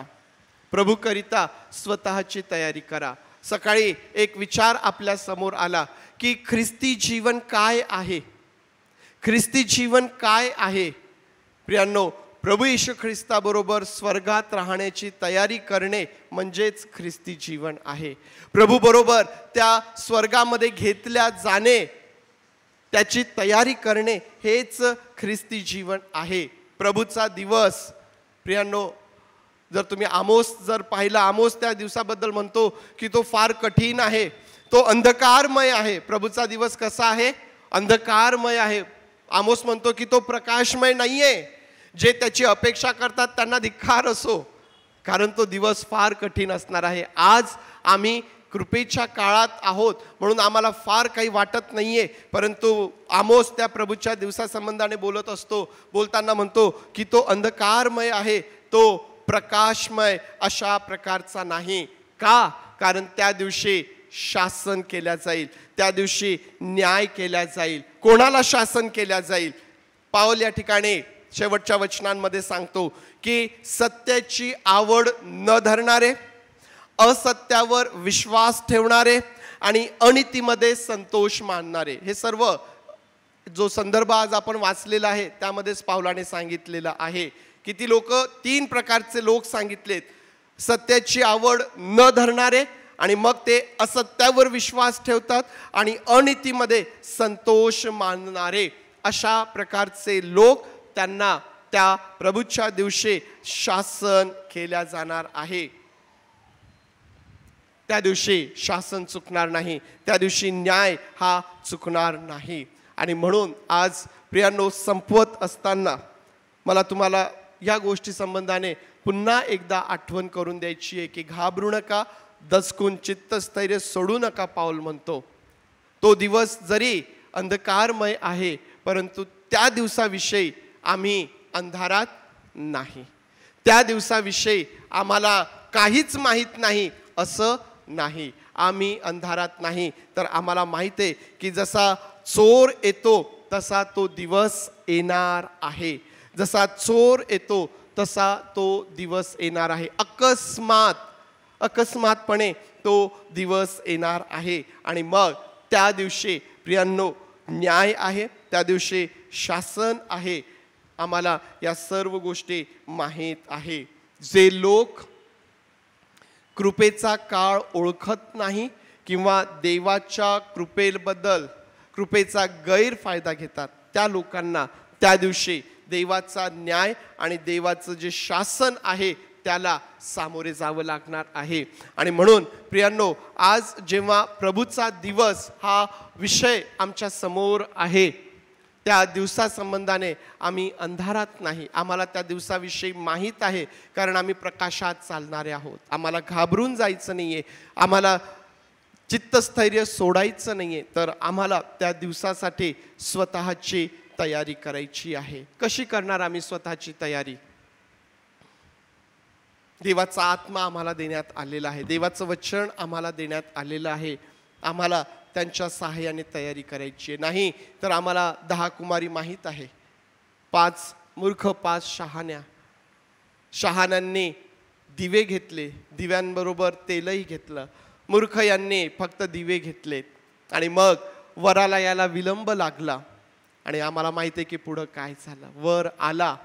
प्रभूकरिता स्वतःची तयारी करा. सकाळी एक विचार आपल्या समोर आला की ख्रिस्ती जीवन काय आहे? ख्रिस्ती जीवन काय आहे? प्रियांनो, प्रभू येशू ख्रिस्ताबरोबर स्वर्गात राहण्याची तयारी करणे म्हणजेच ख्रिस्ती जीवन आहे. प्रभू बरोबर त्या स्वर्गामध्ये घेतल्या जाणे, त्याची तयारी करणे हेच ख्रिस्ती जीवन आहे. प्रभूचा दिवस, प्रियांनो, जर तुम्ही आमोस जर पाहिला, आमोस त्या दिवसाबद्दल म्हणतो की तो फार कठीण आहे, तो अंधकारमय आहे. प्रभूचा दिवस कसा आहे? अंधकारमय आहे. आमोस म्हणतो की तो प्रकाशमय नाहीये. जे त्याची अपेक्षा करतात त्यांना धिक्कार असो, कारण तो दिवस फार कठीण असणार आहे. आज आम्ही कृपेच्या काळात आहोत म्हणून आम्हाला फार काही वाटत नाहीये. परंतु आमोस त्या प्रभूच्या दिवसासंबंधाने बोलत असतो, बोलताना म्हणतो की तो अंधकारमय आहे, तो प्रकाशमय अशा प्रकारचा नाही. का? कारण त्या दिवशी शासन केल्या जाईल, त्या दिवशी न्याय केला जाईल. कोणाला शासन केल्या जाईल? पाऊल या ठिकाणी शेवटच्या वचनांमध्ये सांगतो की सत्याची आवड न धरणारे, असत्यावर विश्वास ठेवणारे आणि अनितीमध्ये संतोष मानणारे. हे सर्व जो संदर्भ आज आपण वाचलेला आहे त्यामध्येच पावलाने सांगितलेला आहे. किती लोक? 3 प्रकारचे लोक सांगितलेत. सत्याची आवड न धरणारे, आणि मग ते असत्यावर विश्वास ठेवतात आणि अनीतीमध्ये संतोष मानणारे अशा प्रकारचे लोक, त्यांना त्या प्रभूच्या दिवशी शासन केल्या जाणार आहे. त्या दिवशी शासन चुकणार नाही, त्या दिवशी न्याय हा चुकणार नाही. आणि म्हणून आज प्रियांनो, संपवत असताना मला तुम्हाला या गोष्टी संबंधाने पुन्हा एकदा आठवण करून द्यायची आहे की घाबरू नका, दचकून चित्तस्थैर्य सोडू नका. पाऊल म्हणतो तो दिवस जरी अंधकारमय आहे, परंतु त्या दिवसाविषयी आम्ही अंधारात नाही. त्या दिवसाविषयी आम्हाला काहीच माहीत नाही असं नाही. आम्ही अंधारात नाही, तर आम्हाला माहिती आहे की जसा चोर येतो तसा तो दिवस येणार आहे. जसा चोर येतो तसा तो दिवस येणार आहे. अकस्मातपणे तो दिवस येणार आहे. आणि मग त्या दिवशी प्रियांनो न्याय आहे, त्या दिवशी शासन आहे. आम्हाला या सर्व गोष्टी माहीत आहे. जे लोक कृपेचा काळ ओळखत नाही किंवा देवाच्या कृपेचा गैरफायदा घेतात, त्या लोकांना त्या दिवशी देवाचा न्याय आणि देवाचं जे शासन आहे त्याला सामोरे जावं लागणार आहे. आणि म्हणून प्रियांनो, आज जेव्हा प्रभूचा दिवस हा विषय आमच्या समोर आहे, त्या दिवसासंबंधाने आम्ही अंधारात नाही. आम्हाला त्या दिवसाविषयी माहीत आहे, कारण आम्ही प्रकाशात चालणारे आहोत. आम्हाला घाबरून जायचं नाही आहे, आम्हाला चित्तस्थैर्य सोडायचं नाही आहे, तर आम्हाला त्या दिवसासाठी स्वतःची तयारी करायची आहे. कशी करणार आम्ही स्वतःची तयारी? देवाचा आत्मा आम्हाला देण्यात आलेला आहे, देवाचं वचन आम्हाला देण्यात आलेलं आहे. आम्हाला त्यांच्या सहाय्याने तयारी करायची आहे. नाही तर आम्हाला 10 कुमारी माहीत आहे, 5 मूर्ख 5 शहाण्यांनी दिवे घेतले, दिव्यांबरोबर तेलही घेतलं. मूर्ख यांनी फक्त दिवे घेतलेत आणि मग वराला यायला विलंब लागला. आणि आम्हाला माहिती आहे की पुढं काय झालं. वर आला,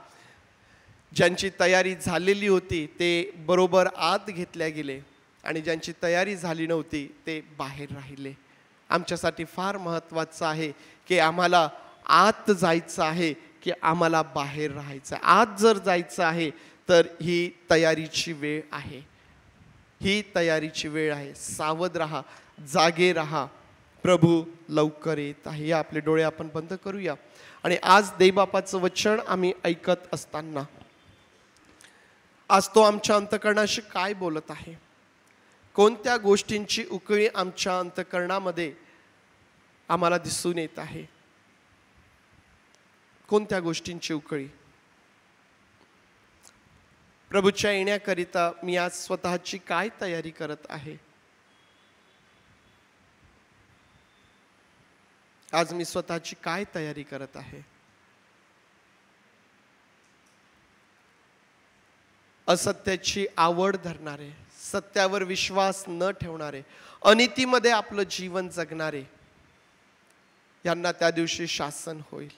ज्यांची तयारी झालेली होती ते बरोबर आत घेतल्या गेले आणि ज्यांची तयारी झाली नव्हती ते बाहेर राहिले. आमच्यासाठी फार महत्त्वाचं आहे की आम्हाला आत जायचं आहे की आम्हाला बाहेर राहायचं आहे. आत जर जायचं आहे तर ही तयारीची वेळ आहे, ही तयारीची वेळ आहे. सावध राहा, जागे राहा, प्रभू लवकर येत आहे. या आपले डोळे आपण बंद करूया. आणि आज देवबापाचं वचन आम्ही ऐकत असताना आज तो आमच्या अंतःकरणाशी काय बोलत आहे, कोणत्या गोष्टींची उकळी आमच्या अंतःकरणामध्ये आम्हाला दिसून येत आहे, कोणत्या गोष्टींची उकळी. प्रभूच्या येण्याकरिता मी आज स्वतःची काय तयारी करत आहे? आज मी स्वतःची काय तयारी करत आहे? असत्याची आवड धरणारे, सत्यावर विश्वास न ठेवणारे, अनितीमध्ये आपलं जीवन जगणारे, यांना त्या दिवशी शासन होईल.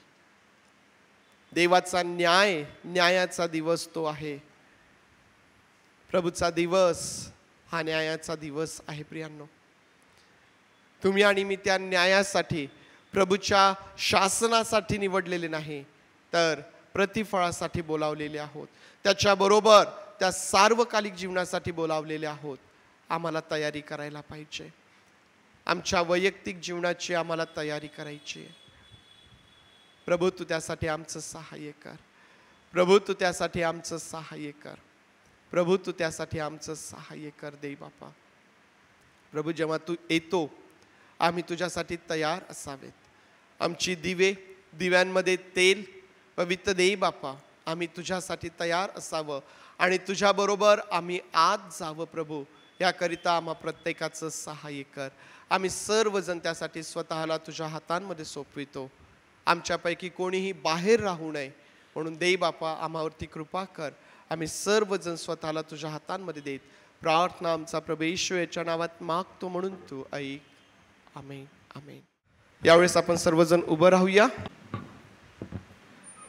देवाचा न्यायाचा दिवस तो आहे. प्रभूचा दिवस हा न्यायाचा दिवस आहे. प्रियांनो, तुम्ही आणि मी त्या न्यायासाठी, प्रभूच्या शासनासाठी निवडलेले नाही, तर प्रतिफळासाठी बोलावलेले आहोत. त्याच्याबरोबर त्या सार्वकालिक जीवनासाठी बोलावलेले आहोत. आम्हाला तयारी करायला पाहिजे. आमच्या वैयक्तिक जीवनाची आम्हाला तयारी करायची आहे. प्रभू तू त्यासाठी आमचं सहाय्य कर. प्रभू तू त्यासाठी आमचं सहाय्य कर. प्रभू तू त्यासाठी आमचं सहाय्य कर देव बापा. प्रभू, जेव्हा तू येतो आम्ही तुझ्यासाठी तयार असावेत. आमची दिव्यांमध्ये तेल पवित्र देव बापा, आम्ही तुझ्यासाठी तयार असावं आणि तुझ्याबरोबर आम्ही आत जावं. प्रभू, याकरिता आम्हा प्रत्येकाचं सहाय्य कर. आम्ही सर्वजण त्यासाठी स्वतःला तुझ्या हातांमध्ये सोपवितो. आमच्यापैकी कोणीही बाहेर राहू नये म्हणून देव बापा आम्हावरती कृपा कर. आम्ही सर्वजण स्वतःला तुझ्या हातांमध्ये देत प्रार्थना आमचा प्रभू येशू याच्या नावात मागतो म्हणून तू ऐक. आमेन, आमेन. यावेळेस आपण सर्वजण उभं राहूया,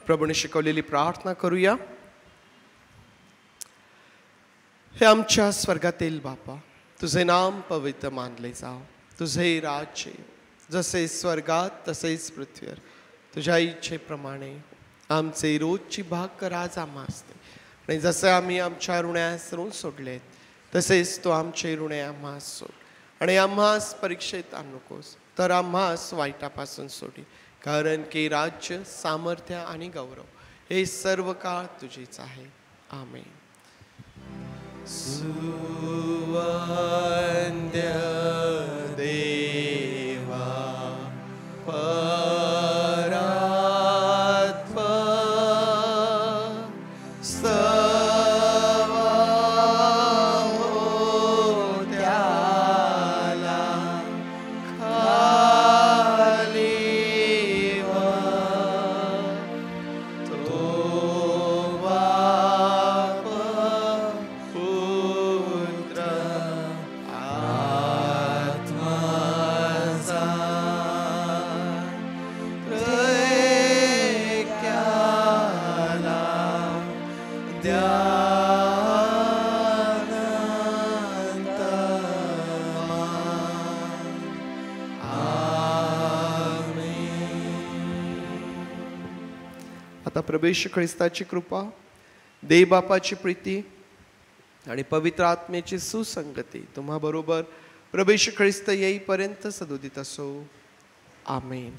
प्रभूने शिकवलेली प्रार्थना करूया. हे आमच्या स्वर्गातील बापा, तुझे नाम पवित्र मानले जाव, तुझे राज्य जसे स्वर्गात तसेच पृथ्वीवर तुझ्या इच्छेप्रमाणे आमचे रोजची भाकर आज आम्हास दे, आणि जसे आम्ही आमच्या ऋण्यास ऋण सोडलेत तसेच तो आमचे ऋणे आम्हास सोड, आणि आम्हास परीक्षेत आणू नकोस तर आम्हास वाईटापासून सोडी, कारण की राज्य, सामर्थ्य आणि गौरव हे सर्व काळ तुझेच आहे. आमेन. सुवंद्य देवा आता प्रभू येशू ख्रिस्ताची कृपा, देव बापाची प्रीती आणि पवित्र आत्म्याची सुसंगती तुम्हा बरोबर प्रभू येशू ख्रिस्त येईपर्यंत सदोदित असो. आमेन.